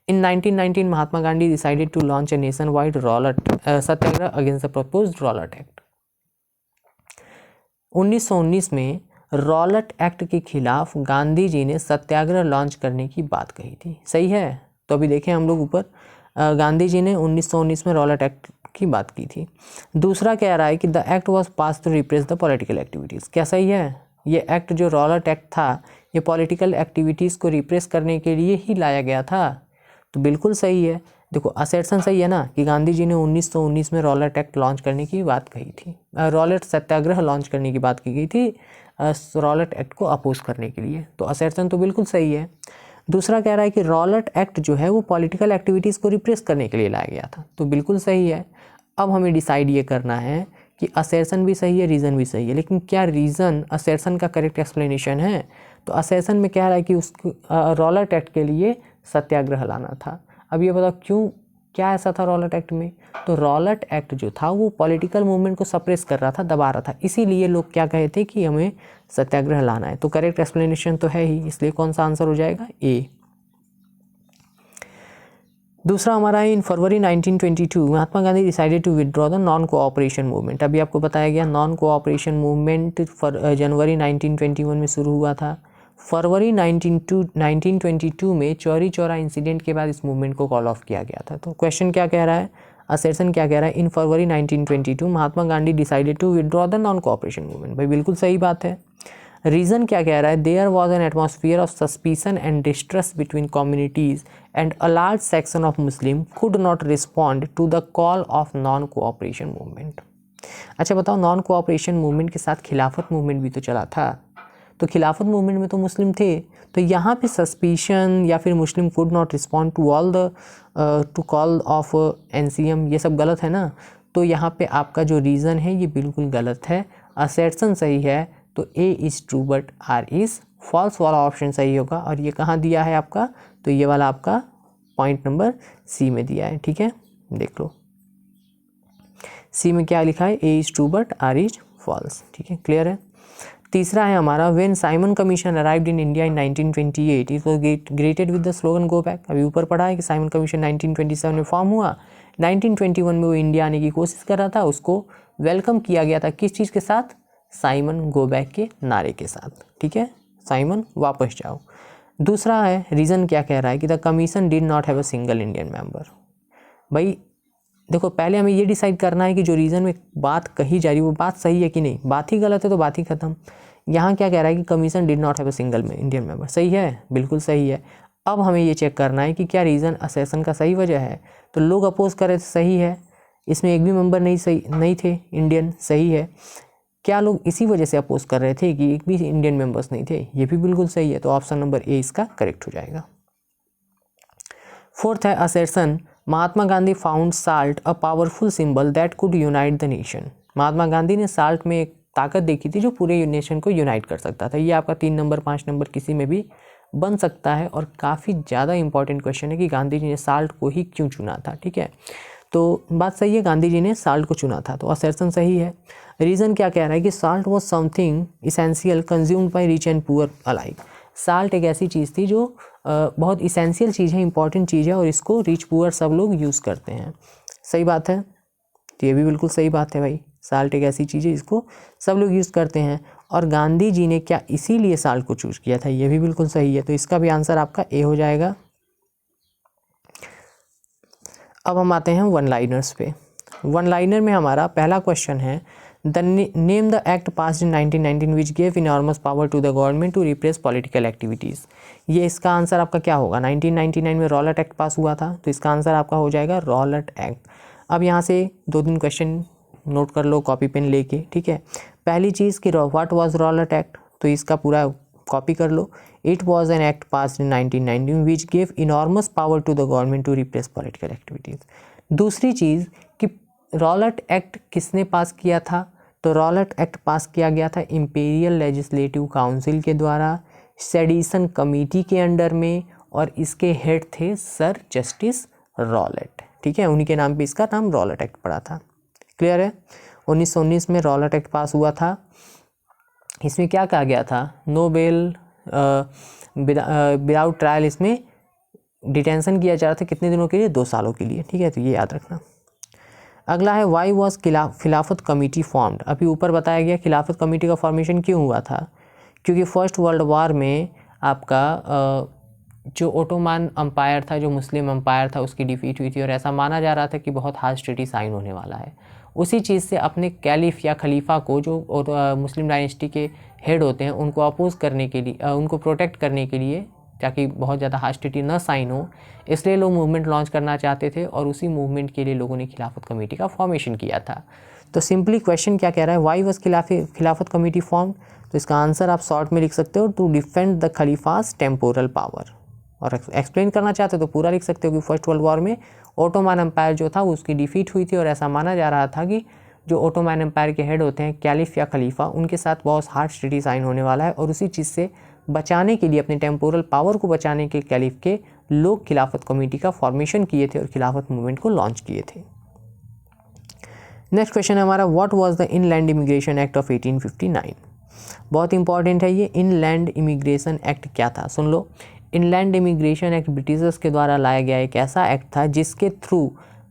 In 1919 Mahatma Gandhi decided to launch a nationwide Rowlatt satyagraha against the proposed Rowlatt act. 1919 में रॉलेट एक्ट के खिलाफ गांधी जी ने सत्याग्रह लॉन्च करने की बात कही थी, सही है। तो अभी देखें हम लोग ऊपर, गांधी जी ने 1919 में रॉलेट एक्ट की बात की थी। दूसरा कह रहा है कि the act was pass to repress the political activities. क्या सही है, ये एक्ट जो रॉलेट एक्ट था ये पॉलिटिकल एक्टिविटीज़ को रिप्रेस करने के लिए ही लाया गया था। तो बिल्कुल सही है। देखो असर्शन सही है ना कि गांधी जी ने 1919 में रॉलेट एक्ट लॉन्च करने की बात कही थी, रॉलेट सत्याग्रह लॉन्च करने की बात की गई थी रॉलेट एक्ट को अपोज करने के लिए। तो असर्शन तो बिल्कुल सही है। दूसरा कह रहा है कि रॉलेट एक्ट जो है वो पॉलिटिकल एक्टिविटीज़ को रिप्रेस करने के लिए लाया गया था, तो बिल्कुल सही है। अब हमें डिसाइड ये करना है कि असर्शन भी सही है, रीज़न भी सही है, लेकिन क्या रीज़न असर्शन का करेक्ट एक्सप्लेनेशन है। तो असर्शन में कह रहा है कि उसको रॉलेट एक्ट के लिए सत्याग्रह लाना था। अब ये बताओ क्यों, क्या ऐसा था रॉलेट एक्ट में। तो रॉलेट एक्ट जो था वो पॉलिटिकल मूवमेंट को सप्रेस कर रहा था, दबा रहा था, इसीलिए लोग क्या कहे थे कि हमें सत्याग्रह लाना है। तो करेक्ट एक्सप्लेनेशन तो है ही, इसलिए कौन सा आंसर हो जाएगा, ए। दूसरा हमारा है, in February 1922 Mahatma Gandhi decided to withdraw the non cooperation movement. अभी आपको बताया गया नॉन कोऑपरेशन मूवमेंट जनवरी 1921 में शुरू हुआ था। फरवरी 1922 में चौरी चौरा इंसिडेंट के बाद इस मूवमेंट को कॉल ऑफ किया गया था। तो क्वेश्चन क्या कह रहा है, असर्शन क्या कह रहा है, in February 1922 Mahatma Gandhi decided to withdraw the non cooperation movement. भाई बिल्कुल सही बात है। रीज़न क्या कह रहा है, there was an atmosphere of suspicion and distress between communities and a large section of Muslim could not respond to the call of non cooperation movement. अच्छा बताओ, नॉन कोऑपरेशन मूवमेंट के साथ खिलाफत मूवमेंट भी तो चला था, तो खिलाफत मूवमेंट में तो मुस्लिम थे, तो यहाँ पे सस्पिशन या फिर Muslim could not respond to all the two call of NCM, ये सब गलत है ना। तो यहाँ पे आपका जो रीज़न है ये बिल्कुल गलत है। असर्शन सही है, तो A is true but R is false वाला ऑप्शन सही होगा। और ये कहाँ दिया है आपका, तो ये वाला आपका पॉइंट नंबर C में दिया है। ठीक है, देख लो C में क्या लिखा है, A is true but R is false. ठीक है, क्लियर है। तीसरा है हमारा, when Simon commission arrived in India in 1928 it was greeted with the slogan go back. अभी ऊपर पढ़ा है कि साइमन कमीशन 1927 में फॉर्म हुआ, 1921 में वो इंडिया आने की कोशिश कर रहा था, उसको वेलकम किया गया था किस चीज़ के साथ, साइमन गो बैक के नारे के साथ। ठीक है, साइमन वापस जाओ। दूसरा है, रीज़न क्या कह रहा है कि the commission did not have a single Indian member. भाई देखो पहले हमें ये डिसाइड करना है कि जो रीज़न में बात कही जा रही है वो बात सही है कि नहीं। बात ही गलत है तो बात ही खत्म। यहाँ क्या कह रहा है कि commission did not have a single में इंडियन मेंबर, सही है, बिल्कुल सही है। अब हमें ये चेक करना है कि क्या रीज़न असर्शन का सही वजह है। तो लोग अपोज करे सही है, इसमें एक भी मेंबर नहीं थे इंडियन, सही है। क्या लोग इसी वजह से अपोज कर रहे थे कि एक भी इंडियन मेंबर्स नहीं थे, ये भी बिल्कुल सही है। तो ऑप्शन नंबर A इसका करेक्ट हो जाएगा। फोर्थ है assertion, Mahatma Gandhi found salt a powerful symbol that could unite the nation. Mahatma Gandhi ने साल्ट में एक ताकत देखी थी जो पूरे नेशन को यूनाइट कर सकता था। ये आपका 3 नंबर 5 नंबर किसी में भी बन सकता है और काफ़ी ज़्यादा इंपॉर्टेंट क्वेश्चन है कि गांधी जी ने साल्ट को ही क्यों चुना था। ठीक है, तो बात सही है, गांधी जी ने साल्ट को चुना था, तो असर्शन सही है। रीज़न क्या कह रहा है कि salt was something essential consumed by rich and poor alike. Salt एक ऐसी चीज़ थी जो बहुत इसेंशियल चीज़ है, इंपॉर्टेंट चीज़ है और इसको रिच पुअर सब लोग यूज़ करते हैं। सही बात है, तो ये भी बिल्कुल सही बात है भाई, साल्ट एक ऐसी चीज़ है जिसको सब लोग यूज़ करते हैं। और गांधी जी ने क्या इसीलिए साल्ट को चूज किया था, ये भी बिल्कुल सही है, तो इसका भी आंसर आपका ए हो जाएगा। अब हम आते हैं वन लाइनर्स पे। वन लाइनर में हमारा पहला क्वेश्चन है the name the act passed in 1919 which gave enormous power to the government to repress political activities. ये इसका आंसर आपका क्या होगा, 1999 में रॉलेट एक्ट पास हुआ था, तो इसका आंसर आपका हो जाएगा रॉलेट एक्ट। अब यहाँ से 2-3 क्वेश्चन नोट कर लो कॉपी पेन लेके। ठीक है, पहली चीज़ कि व्हाट वाज रॉलेट एक्ट, तो इसका पूरा कॉपी कर लो। It was an act passed in 1919 which gave enormous power to the government to repress political activities. दूसरी चीज़ कि रॉलेट एक्ट किसने पास किया था, तो रॉलेट एक्ट पास किया गया था इंपीरियल लेजिस्लेटिव काउंसिल के द्वारा, सेडिशन कमेटी के अंडर में, और इसके हेड थे सर जस्टिस रॉलेट। ठीक है, उन्हीं के नाम पे इसका नाम रॉलेट एक्ट पड़ा था। क्लियर है, 1919 में रॉलेट एक्ट पास हुआ था। इसमें क्या कहा गया था, नो बेल विदाउट ट्रायल, इसमें डिटेंशन किया जा रहा था कितने दिनों के लिए, 2 सालों के लिए। ठीक है, तो ये याद रखना। अगला है why was Khilafat committee formed. अभी ऊपर बताया गया खिलाफत कमेटी का फॉर्मेशन क्यों हुआ था, क्योंकि फर्स्ट वर्ल्ड वार में आपका जो ओटोमान अम्पायर था, जो मुस्लिम अम्पायर था, उसकी डिफीट हुई थी और ऐसा माना जा रहा था कि बहुत हार्श ट्रीटी साइन होने वाला है। उसी चीज़ से अपने कैलिफ या खलीफा को, जो मुस्लिम डायनेस्टी के हेड होते हैं, उनको अपोज करने के लिए, उनको प्रोटेक्ट करने के लिए, ताकि बहुत ज़्यादा हार्श ट्रीटी न साइन हो, इसलिए लोग मूवमेंट लॉन्च करना चाहते थे और उसी मूवमेंट के लिए लोगों ने खिलाफत कमेटी का फॉर्मेशन किया था। तो सिंपली क्वेश्चन क्या कह रहा है, why was Khilafat committee form, तो इसका आंसर आप शॉर्ट में लिख सकते हो, to defend the Khalifa's temporal power. और एक्सप्लेन करना चाहते हो तो पूरा लिख सकते हो कि फर्स्ट वर्ल्ड वॉर में ओटोमान एम्पायर जो था उसकी डिफीट हुई थी और ऐसा माना जा रहा था कि जो ओटोमान एम्पायर के हेड होते हैं कैलिफ या खलीफा, उनके साथ बहुत हार्श ट्रीटी साइन होने वाला है और उसी चीज़ से बचाने के लिए, अपने टेम्पोरल पावर को बचाने के कैलिफ के लोग खिलाफत कमेटी का फॉर्मेशन किए थे और खिलाफत मूवमेंट को लॉन्च किए थे। नेक्स्ट क्वेश्चन है हमारा, what was the inland immigration act of 1859। बहुत इंपॉर्टेंट है ये, इनलैंड इमिग्रेशन एक्ट क्या था, सुन लो। इनलैंड इमिग्रेशन एक्ट ब्रिटिशर्स के द्वारा लाया गया एक ऐसा एक्ट था जिसके थ्रू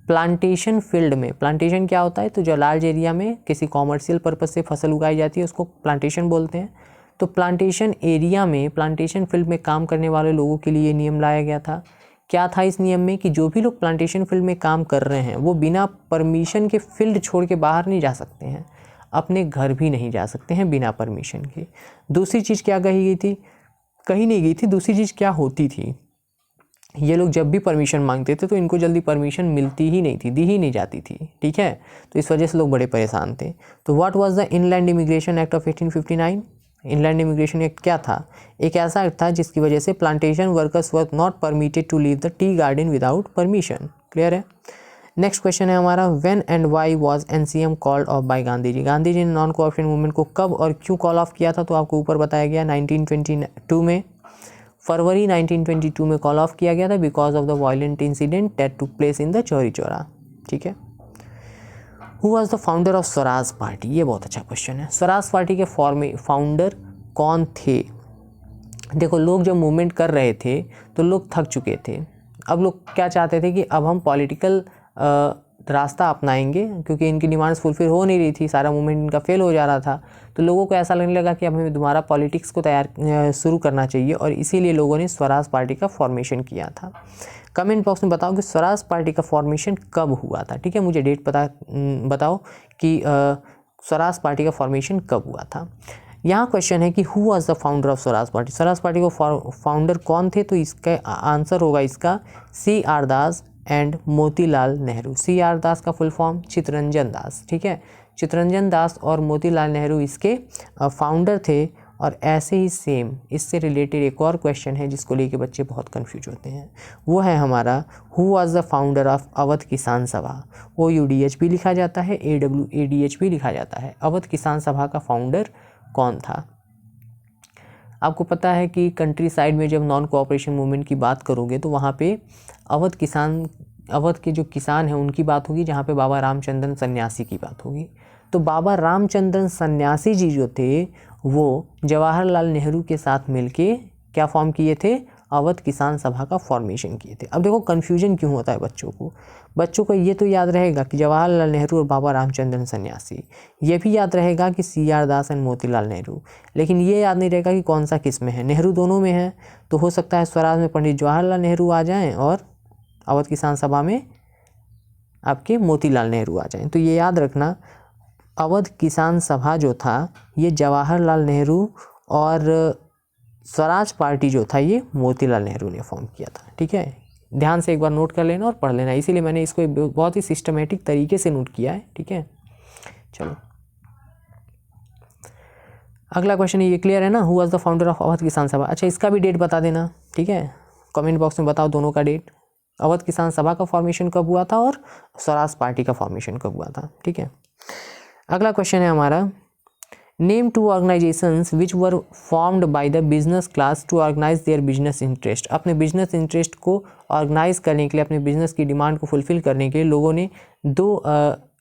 प्लांटेशन फील्ड में, प्लांटेशन क्या होता है, तो जो लार्ज एरिया में किसी कॉमर्शियल पर्पज से फसल उगाई जाती है उसको प्लांटेशन बोलते हैं। तो प्लांटेशन एरिया में, प्लांटेशन फील्ड में काम करने वाले लोगों के लिए नियम लाया गया था। क्या था इस नियम में कि जो भी लोग प्लांटेशन फील्ड में काम कर रहे हैं वो बिना परमिशन के फील्ड छोड़ के बाहर नहीं जा सकते हैं, अपने घर भी नहीं जा सकते हैं बिना परमिशन के। दूसरी चीज़ क्या कही गई थी, कहीं नहीं गई थी, दूसरी चीज़ क्या होती थी, ये लोग जब भी परमिशन मांगते थे तो इनको जल्दी परमिशन मिलती ही नहीं थी, दी ही नहीं जाती थी। ठीक है, तो इस वजह से लोग बड़े परेशान थे। तो what was the inland immigration act of 1859। Inland immigration act क्या था, एक ऐसा एक्ट था जिसकी वजह से plantation workers were not permitted to leave the tea garden without permission. Clear है। नेक्स्ट क्वेश्चन है हमारा, when and why was NCM called off by Gandhi ji. Gandhi ji ने नॉन कोऑपरेशन मूवमेंट को कब और क्यों कॉल ऑफ किया था, तो आपको ऊपर बताया गया 1922 में, फरवरी 1922 में कॉल ऑफ किया गया था because of the violent incident that took place in the Chauri Chaura. ठीक है। Who was the founder of Swaraj party, ये बहुत अच्छा क्वेश्चन है। स्वराज पार्टी के फाउंडर कौन थे। देखो, लोग जब मूवमेंट कर रहे थे तो लोग थक चुके थे, अब लोग क्या चाहते थे कि अब हम पॉलिटिकल रास्ता अपनाएंगे, क्योंकि इनकी डिमांड्स फुलफिल हो नहीं रही थी, सारा मूवमेंट इनका फेल हो जा रहा था। तो लोगों को ऐसा लगने लगा कि अब हमें दोबारा पॉलिटिक्स को शुरू करना चाहिए और इसीलिए लोगों ने स्वराज पार्टी का फॉर्मेशन किया था। कमेंट बॉक्स में बताओ कि स्वराज पार्टी का फॉर्मेशन कब हुआ था। ठीक है, मुझे डेट बताओ कि स्वराज पार्टी का फॉर्मेशन कब हुआ था। यहाँ क्वेश्चन है कि who was the founder of Swaraj party, Swaraj party को फाउंडर कौन थे, तो इसका आंसर होगा इसका C.R. Das and Motilal Nehru. C.R. दास का फुल फॉर्म चित्तरंजन दास। ठीक है, चित्तरंजन दास और मोतीलाल नेहरू इसके फाउंडर थे और ऐसे ही सेम इससे रिलेटेड एक और क्वेश्चन है जिसको लेके बच्चे बहुत कंफ्यूज होते हैं, वो है हमारा who was the founder of Awadh किसान सभा। OUDH भी लिखा जाता है, AWADH भी लिखा जाता है। अवध किसान सभा का फाउंडर कौन था? आपको पता है कि कंट्री साइड में जब नॉन कोऑपरेशन मूवमेंट की बात करोगे तो वहाँ पे अवध के जो किसान हैं उनकी बात होगी, जहाँ पे बाबा रामचंद्रन सन्यासी की बात होगी। तो बाबा रामचंद्रन सन्यासी जी जो थे वो जवाहरलाल नेहरू के साथ मिलके क्या फॉर्म किए थे? अवध किसान सभा का फॉर्मेशन किए थे। अब देखो कन्फ्यूजन क्यों होता है बच्चों को ये तो याद रहेगा कि जवाहरलाल नेहरू और बाबा रामचंद्रन सन्यासी, ये भी याद रहेगा कि CR Das and Motilal Nehru, लेकिन ये याद नहीं रहेगा कि कौन सा किस में है। नेहरू दोनों में है, तो हो सकता है स्वराज में पंडित जवाहरलाल नेहरू आ जाएं और अवध किसान सभा में आपके मोतीलाल नेहरू आ जाएं। तो ये याद रखना, अवध किसान सभा जो था ये जवाहरलाल नेहरू और स्वराज पार्टी जो था ये मोतीलाल नेहरू ने फॉर्म किया था। ठीक है, ध्यान से एक बार नोट कर लेना और पढ़ लेना, इसीलिए मैंने इसको बहुत ही सिस्टमेटिक तरीके से नोट किया है। ठीक है, चलो अगला क्वेश्चन ये क्लियर है ना, who was the founder of Awadh किसान सभा। अच्छा, इसका भी डेट बता देना। ठीक है, कमेंट बॉक्स में बताओ दोनों का डेट, अवध किसान सभा का फॉर्मेशन कब हुआ था और स्वराज पार्टी का फॉर्मेशन कब हुआ था। ठीक है, अगला क्वेश्चन है हमारा, name 2 organisations which were formed by the business class to organise their business interest. अपने बिजनेस इंटरेस्ट को ऑर्गेनाइज करने के लिए, अपने बिजनेस की डिमांड को फुलफिल करने के लिए लोगों ने 2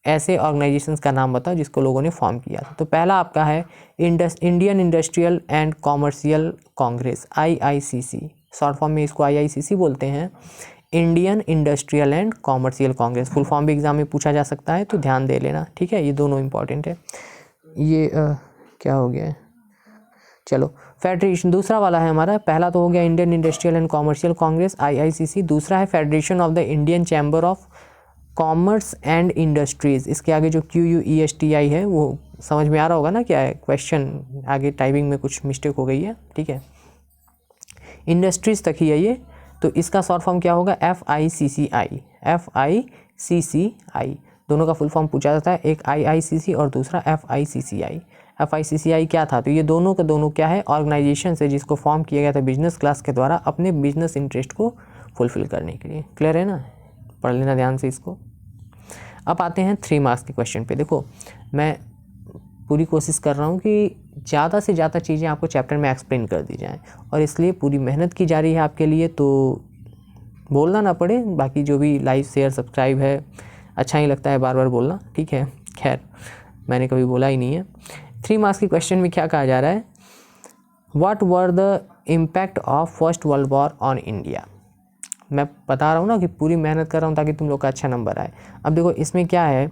ऐसे ऑर्गेनाइजेशंस का नाम बताओ जिसको लोगों ने फॉर्म किया था। तो पहला आपका है Indian industrial and commercial Congress, IICC, short form में इसको IICC बोलते हैं, Indian industrial and commercial Congress. Full form भी एग्जाम में पूछा जा सकता है, तो ध्यान दे लेना। ठीक है, ये दोनों इंपॉर्टेंट है। ये क्या हो गया है, चलो फेडरेशन दूसरा वाला है हमारा, पहला तो हो गया Indian industrial and commercial Congress IICC, दूसरा है federation of the Indian chamber of commerce and industries. इसके आगे जो QUESTI है वो समझ में आ रहा होगा ना क्या है क्वेश्चन, आगे टाइपिंग में कुछ मिस्टेक हो गई है। ठीक है, इंडस्ट्रीज़ तक ही है ये, तो इसका शॉर्ट फॉर्म क्या होगा? FICCI। दोनों का फुल फॉर्म पूछा जाता है, एक IICC और दूसरा FICCI। FICCI क्या था? तो ये दोनों का दोनों क्या है? ऑर्गेनाइजेशन से जिसको फॉर्म किया गया था बिजनेस क्लास के द्वारा अपने बिजनेस इंटरेस्ट को फुलफिल करने के लिए। क्लियर है ना, पढ़ लेना ध्यान से इसको। अब आते हैं 3 मार्क्स के क्वेश्चन पे। देखो मैं पूरी कोशिश कर रहा हूँ कि ज़्यादा से ज़्यादा चीज़ें आपको चैप्टर में एक्सप्लेन कर दी जाएँ, और इसलिए पूरी मेहनत की जा रही है आपके लिए, तो बोलना ना पड़े। बाकी जो भी लाइक शेयर सब्सक्राइब है, अच्छा ही लगता है बार बार बोलना। ठीक है, खैर मैंने कभी बोला ही नहीं है। 3 मार्क्स के क्वेश्चन में क्या कहा जा रहा है? What were the impact of first world war on India. मैं बता रहा हूँ ना कि पूरी मेहनत कर रहा हूँ ताकि तुम लोग का अच्छा नंबर आए। अब देखो इसमें क्या है,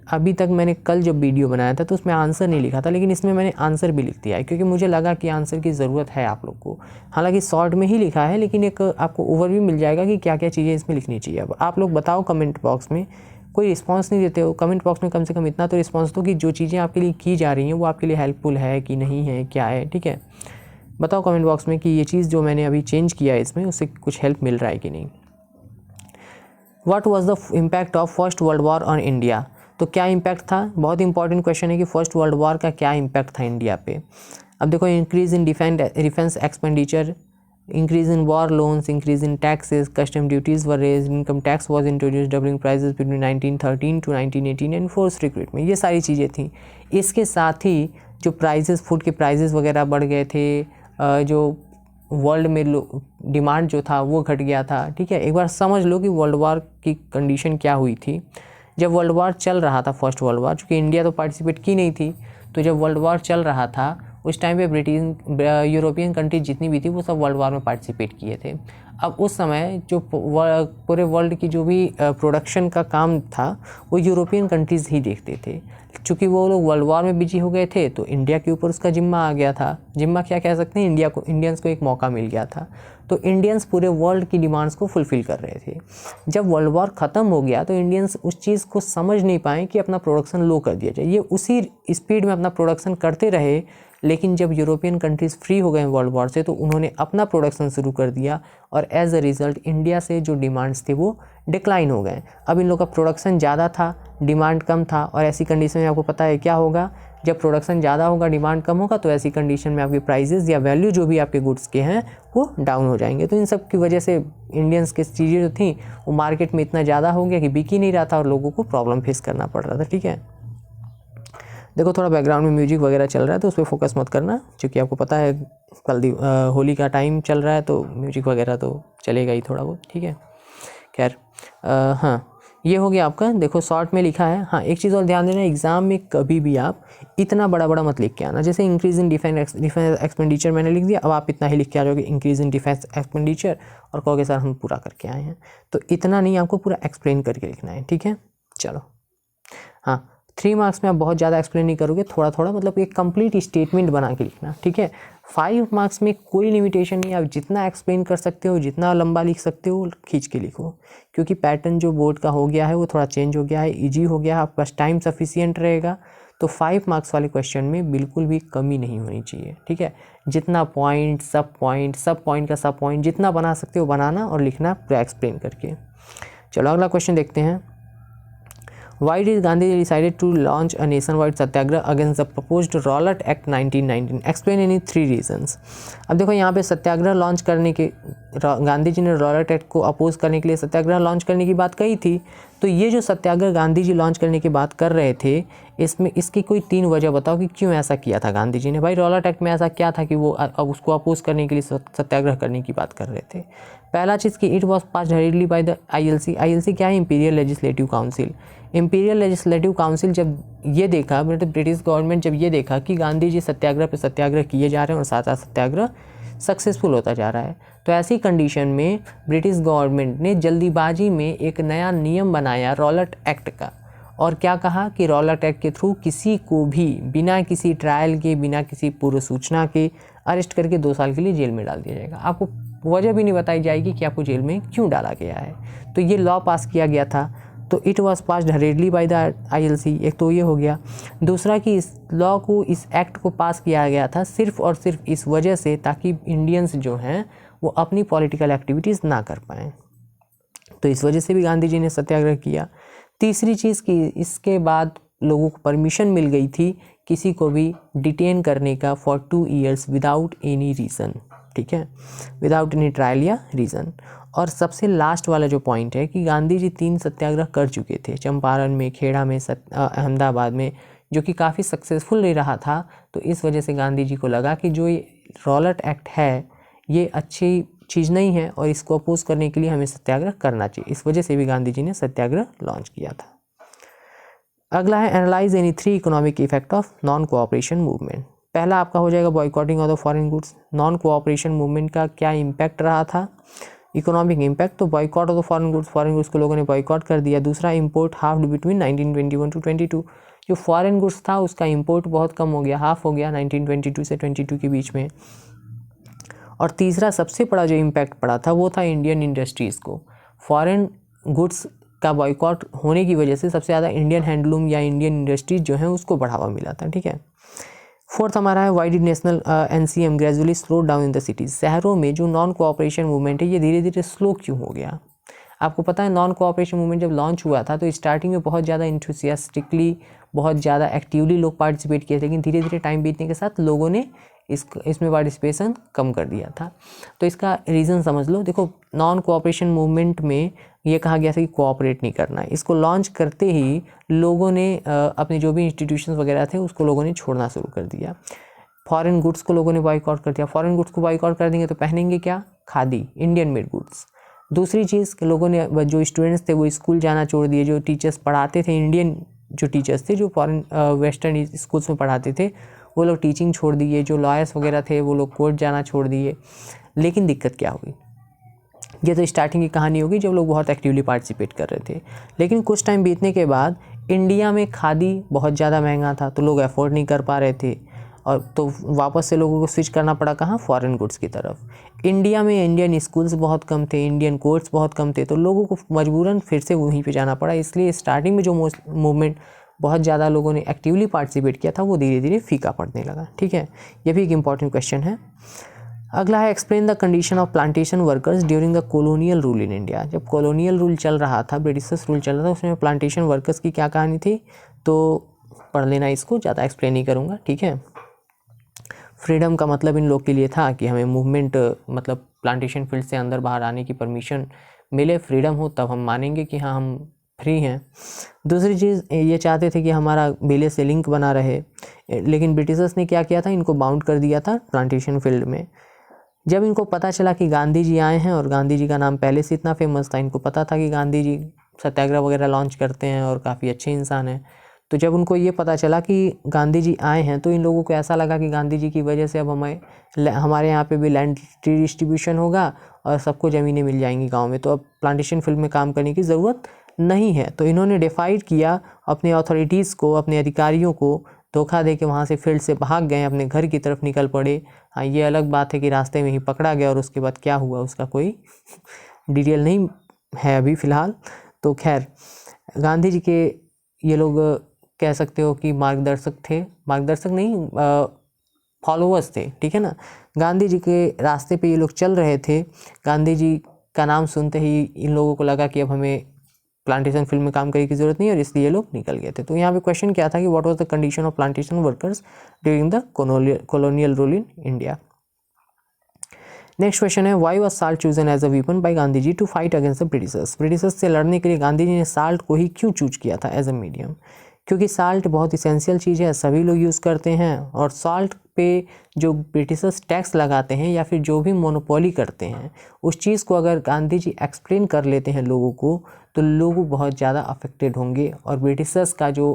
अभी तक मैंने कल जब वीडियो बनाया था तो उसमें आंसर नहीं लिखा था, लेकिन इसमें मैंने आंसर भी लिख दिया है, क्योंकि मुझे लगा कि आंसर की ज़रूरत है आप लोग को। हालांकि शॉर्ट में ही लिखा है, लेकिन एक आपको ओवरव्यू मिल जाएगा कि क्या क्या चीज़ें इसमें लिखनी चाहिए। अब आप लोग बताओ कमेंट बॉक्स में, कोई रिस्पांस नहीं देते हो, कमेंट बॉक्स में कम से कम इतना तो रिस्पांस दो कि जो चीज़ें आपके लिए की जा रही हैं वो आपके लिए हेल्पफुल है कि नहीं है, क्या है। ठीक है, बताओ कमेंट बॉक्स में कि ये चीज़ जो मैंने अभी चेंज किया है इसमें उससे कुछ हेल्प मिल रहा है कि नहीं। What was the impact of first world war on India. तो क्या इम्पैक्ट था? बहुत इंपॉर्टेंट क्वेश्चन है कि फर्स्ट वर्ल्ड वॉर का क्या इम्पैक्ट था इंडिया पे। अब देखो, increase in defence expenditure, increase in war loans, increase in taxes, custom duties were raise, income tax was introduce, doubling prices between 1913 to 1918 and force recruitment. ये सारी चीज़ें थी। इसके साथ ही जो प्राइजेस, फूड के प्राइजेस वगैरह बढ़ गए थे, जो वर्ल्ड में डिमांड जो था वो घट गया था। ठीक है, एक बार समझ लो कि वर्ल्ड वॉर की कंडीशन क्या हुई थी। जब वर्ल्ड वॉर चल रहा था, फर्स्ट वर्ल्ड वॉर, चूँकि इंडिया तो पार्टिसिपेट की नहीं थी, तो जब वर्ल्ड वॉर चल रहा था उस टाइम पे यूरोपियन कंट्रीज जितनी भी थी वो सब वर्ल्ड वॉर में पार्टिसिपेट किए थे। अब उस समय जो पूरे वर्ल्ड की जो भी प्रोडक्शन का काम था वो यूरोपियन कंट्रीज़ ही देखते थे। चूँकि वो लोग वर्ल्ड वॉर में बिजी हो गए थे तो इंडिया के ऊपर उसका जिम्मा आ गया था। जिम्मा क्या कह सकते हैं, इंडियंस को एक मौका मिल गया था, तो इंडियंस पूरे वर्ल्ड की डिमांड्स को फुलफ़िल कर रहे थे। जब वर्ल्ड वॉर ख़त्म हो गया तो इंडियंस उस चीज़ को समझ नहीं पाए कि अपना प्रोडक्शन लो कर दिया जाए। ये उसी स्पीड में अपना प्रोडक्शन करते रहे, लेकिन जब यूरोपियन कंट्रीज़ फ्री हो गए वर्ल्ड वॉर से तो उन्होंने अपना प्रोडक्शन शुरू कर दिया, और एज अ रिज़ल्ट इंडिया से जो डिमांड्स थे वो डिक्लाइन हो गए। अब इन लोग का प्रोडक्शन ज़्यादा था, डिमांड कम था, और ऐसी कंडीशन में आपको पता है क्या होगा, जब प्रोडक्शन ज़्यादा होगा डिमांड कम होगा, तो ऐसी कंडीशन में आपके प्राइसेस या वैल्यू जो भी आपके गुड्स के हैं वो डाउन हो जाएंगे। तो इन सब की वजह से इंडियंस की चीज़ें जो थी वो मार्केट में इतना ज़्यादा हो गया कि बिक ही नहीं रहा था और लोगों को प्रॉब्लम फेस करना पड़ रहा था। ठीक है, देखो थोड़ा बैकग्राउंड में म्यूजिक वगैरह चल रहा है तो उस पर फोकस मत करना, क्योंकि आपको पता है कल होली का टाइम चल रहा है तो म्यूजिक वगैरह तो चलेगा ही थोड़ा बहुत। ठीक है, खैर हाँ ये हो गया आपका। देखो शॉर्ट में लिखा है। हाँ एक चीज़ और ध्यान देना, एग्जाम में कभी भी आप इतना बड़ा बड़ा मत लिख के आना। जैसे इंक्रीज इन डिफेंस एक्सपेंडिचर मैंने लिख दिया, अब आप इतना ही लिख के आ जाओगे इंक्रीज इन डिफेंस एक्सपेंडिचर, और कहोगे सर हम पूरा करके आए हैं। तो इतना नहीं, आपको पूरा एक्सप्लेन करके लिखना है। ठीक है, चलो हाँ 3 मार्क्स में आप बहुत ज़्यादा एक्सप्लेन नहीं करोगे, थोड़ा थोड़ा मतलब एक कंप्लीट स्टेटमेंट बना के लिखना। ठीक है, 5 मार्क्स में कोई लिमिटेशन नहीं, आप जितना एक्सप्लेन कर सकते हो, जितना लंबा लिख सकते हो खींच के लिखो, क्योंकि पैटर्न जो बोर्ड का हो गया है वो थोड़ा चेंज हो गया है, ईजी हो गया है, आपके पास टाइम सफिशियंट रहेगा। तो 5 मार्क्स वाले क्वेश्चन में बिल्कुल भी कमी नहीं होनी चाहिए। ठीक है, जितना पॉइंट सब पॉइंट का सब पॉइंट जितना बना सकते हो बनाना और लिखना पूरा एक्सप्लेन करके। चलो अगला क्वेश्चन देखते हैं। Why did Gandhi decided to launch a nationwide satyagraha against the proposed Rowlatt Act 1919? Explain any 3 reasons. अब देखो यहाँ पे सत्याग्रह लॉन्च करने के, गांधी जी ने रॉलेट एक्ट को अपोज करने के लिए सत्याग्रह लॉन्च करने की बात कही थी। तो ये जो सत्याग्रह गांधी जी लॉन्च करने की बात कर रहे थे, इसमें इसकी कोई 3 वजह बताओ कि क्यों ऐसा किया था गांधी जी ने। भाई रॉलेट एक्ट में ऐसा क्या था कि वो अब उसको अपोज करने के लिए सत्याग्रह करने की बात कर रहे थे। पहला चीज़ कि it was passed हरीडली bye the ILC क्या है, imperial legislative council. Imperial legislative council जब ये देखा, मतलब ब्रिटिश गवर्नमेंट जब ये देखा कि गांधी जी सत्याग्रह पे सत्याग्रह किए जा रहे हैं और साथ साथ सत्याग्रह सक्सेसफुल होता जा रहा है, तो ऐसी कंडीशन में ब्रिटिश गवर्नमेंट ने जल्दीबाजी में एक नया नियम बनाया रॉलेट एक्ट का, और क्या कहा कि रॉलेट एक्ट के थ्रू किसी को भी बिना किसी ट्रायल के, बिना किसी पूर्व सूचना के अरेस्ट करके 2 साल के लिए जेल में डाल दिया जाएगा। आपको वजह भी नहीं बताई जाएगी कि आपको जेल में क्यों डाला गया है। तो ये लॉ पास किया गया था। तो it was passed hurriedly by the ILC, एक तो ये हो गया। दूसरा कि इस लॉ को, इस एक्ट को पास किया गया था सिर्फ और सिर्फ इस वजह से ताकि इंडियंस जो हैं वो अपनी पॉलिटिकल एक्टिविटीज़ ना कर पाएँ, तो इस वजह से भी गांधी जी ने सत्याग्रह किया। तीसरी चीज़ कि इसके बाद लोगों को परमिशन मिल गई थी किसी को भी डिटेन करने का for 2 years without any reason. ठीक है, विदाउट एनी ट्रायल या रीज़न। और सबसे लास्ट वाला जो पॉइंट है कि गांधी जी 3 सत्याग्रह कर चुके थे, चंपारण में, खेड़ा में, अहमदाबाद में, जो कि काफ़ी सक्सेसफुल नहीं रहा था। तो इस वजह से गांधी जी को लगा कि जो ये रॉलेट एक्ट है ये अच्छी चीज़ नहीं है और इसको अपोज करने के लिए हमें सत्याग्रह करना चाहिए। इस वजह से भी गांधी जी ने सत्याग्रह लॉन्च किया था। अगला है analyse any 3 economic effect of non cooperation movement. पहला आपका हो जाएगा boycotting of the foreign goods. Non cooperation movement का क्या इम्पैक्ट रहा था, इकोनॉमिक इम्पैक्ट। तो boycott of the foreign goods को लोगों ने बॉयकॉट कर दिया। दूसरा इंपोर्ट हाफ बिटवीन 1921 to 22, जो फॉरेन गुड्स था उसका इंपोर्ट बहुत कम हो गया, हाफ हो गया 1922 से 22 के बीच में। और तीसरा सबसे बड़ा जो इम्पैक्ट पड़ा था वो था इंडियन इंडस्ट्रीज़ को। फॉरेन गुड्स का बॉयकॉट होने की वजह से सबसे ज़्यादा इंडियन हैंडलूम या इंडियन इंडस्ट्रीज जो हैं उसको बढ़ावा मिला था। ठीक है, फोर्थ हमारा है why did national NCM gradually slow down in the cities. शहरों में जो नॉन कोऑपरेशन मूवमेंट है ये धीरे धीरे स्लो क्यों हो गया। आपको पता है नॉन कोऑपरेशन मूवमेंट जब लॉन्च हुआ था तो स्टार्टिंग में बहुत ज़्यादा इंथुसियास्टिकली, बहुत ज़्यादा एक्टिवली लोग पार्टिसिपेट किए, लेकिन धीरे धीरे टाइम बीतने के साथ लोगों ने इसमें पार्टिसिपेशन कम कर दिया था। तो इसका रीज़न समझ लो। देखो नॉन कोऑपरेशन मूवमेंट में ये कहा गया था कि कोऑपरेट नहीं करना है। इसको लॉन्च करते ही लोगों ने अपने जो भी इंस्टीट्यूशंस वगैरह थे उसको लोगों ने छोड़ना शुरू कर दिया। फॉरेन गुड्स को लोगों ने बॉयकॉट कर दिया। फॉरेन गुड्स को बॉयकॉट कर देंगे तो पहनेंगे क्या, खादी, इंडियन मेड गुड्स। दूसरी चीज़ कि लोगों ने, जो स्टूडेंट्स थे वो स्कूल जाना छोड़ दिए। जो टीचर्स पढ़ाते थे, इंडियन जो टीचर्स थे जो फॉरेन वेस्टर्न स्कूल्स में पढ़ाते थे वो लोग टीचिंग छोड़ दिए। जो लॉयर्स वगैरह थे वो लोग कोर्ट जाना छोड़ दिए। लेकिन दिक्कत क्या हुई, ये तो स्टार्टिंग की कहानी होगी जब लोग बहुत एक्टिवली पार्टिसिपेट कर रहे थे। लेकिन कुछ टाइम बीतने के बाद इंडिया में खादी बहुत ज़्यादा महंगा था तो लोग अफोर्ड नहीं कर पा रहे थे, और तो वापस से लोगों को स्विच करना पड़ा कहाँ, फॉरेन गुड्स की तरफ। इंडिया में इंडियन स्कूल्स बहुत कम थे, इंडियन कोर्ट्स बहुत कम थे, तो लोगों को मजबूरन फिर से वहीं पे जाना पड़ा। इसलिए स्टार्टिंग में जो मूवमेंट बहुत ज़्यादा लोगों ने एक्टिवली पार्टिसिपेट किया था वो धीरे धीरे फीका पड़ने लगा। ठीक है, ये भी एक इम्पॉर्टेंट क्वेश्चन है। अगला है explain the condition of plantation workers during the colonial rule in India. जब कॉलोनियल रूल चल रहा था, ब्रिटिशर्स रूल चल रहा था, उसमें प्लांटेशन वर्कर्स की क्या कहानी थी, तो पढ़ लेना, इसको ज़्यादा एक्सप्लेन नहीं करूँगा, ठीक है। फ्रीडम का मतलब इन लोग के लिए था कि हमें मूवमेंट, मतलब प्लांटेशन फील्ड से अंदर बाहर आने की परमिशन मिले, फ्रीडम हो, तब हम मानेंगे कि हाँ हम फ्री हैं। दूसरी चीज़ ये चाहते थे कि हमारा विलेज से लिंक बना रहे, लेकिन ब्रिटिशर्स ने क्या किया था, इनको बाउंड कर दिया था प्लांटेशन फील्ड में। जब इनको पता चला कि गांधी जी आए हैं, और गांधी जी का नाम पहले से इतना फेमस था, इनको पता था कि गांधी जी सत्याग्रह वगैरह लॉन्च करते हैं और काफ़ी अच्छे इंसान हैं, तो जब उनको ये पता चला कि गांधी जी आए हैं, तो इन लोगों को ऐसा लगा कि गांधी जी की वजह से अब हमारे यहाँ पे भी लैंड डिस्ट्रीब्यूशन होगा और सबको ज़मीनें मिल जाएंगी गाँव में, तो अब प्लांटेशन फील्ड में काम करने की ज़रूरत नहीं है। तो इन्होंने डिफाइड किया अपने अथॉरिटीज़ को, अपने अधिकारियों को, धोखा दे के वहाँ से फील्ड से भाग गए, अपने घर की तरफ निकल पड़े। हाँ, ये अलग बात है कि रास्ते में ही पकड़ा गया और उसके बाद क्या हुआ उसका कोई डिटेल नहीं है अभी फ़िलहाल। तो खैर, गांधी जी के ये लोग कह सकते हो कि मार्गदर्शक थे, मार्गदर्शक नहीं, फॉलोअर्स थे, ठीक है ना। गांधी जी के रास्ते पे ये लोग चल रहे थे। गांधी जी का नाम सुनते ही इन लोगों को लगा कि अब हमें प्लांटेशन फील्ड में काम करने की ज़रूरत नहीं है, और इसलिए लोग निकल गए थे। तो यहाँ पे क्वेश्चन क्या था कि what was the condition of plantation workers during the colonial rule in India. Next question है, why was salt chosen as a weapon by Gandhi ji to fight against the Britishers. Britishers से लड़ने के लिए गांधी जी ने साल्ट को ही क्यों चूज किया था एज अ मीडियम। क्योंकि साल्ट बहुत इसेंशियल चीज़ है, सभी लोग यूज़ करते हैं, और साल्ट पे जो ब्रिटिशर्स टैक्स लगाते हैं या फिर जो भी मोनोपोली करते हैं, उस चीज़ को अगर गांधी जी एक्सप्लेन कर लेते हैं लोगों को, तो लोग बहुत ज़्यादा अफेक्टेड होंगे, और ब्रिटिशर्स का जो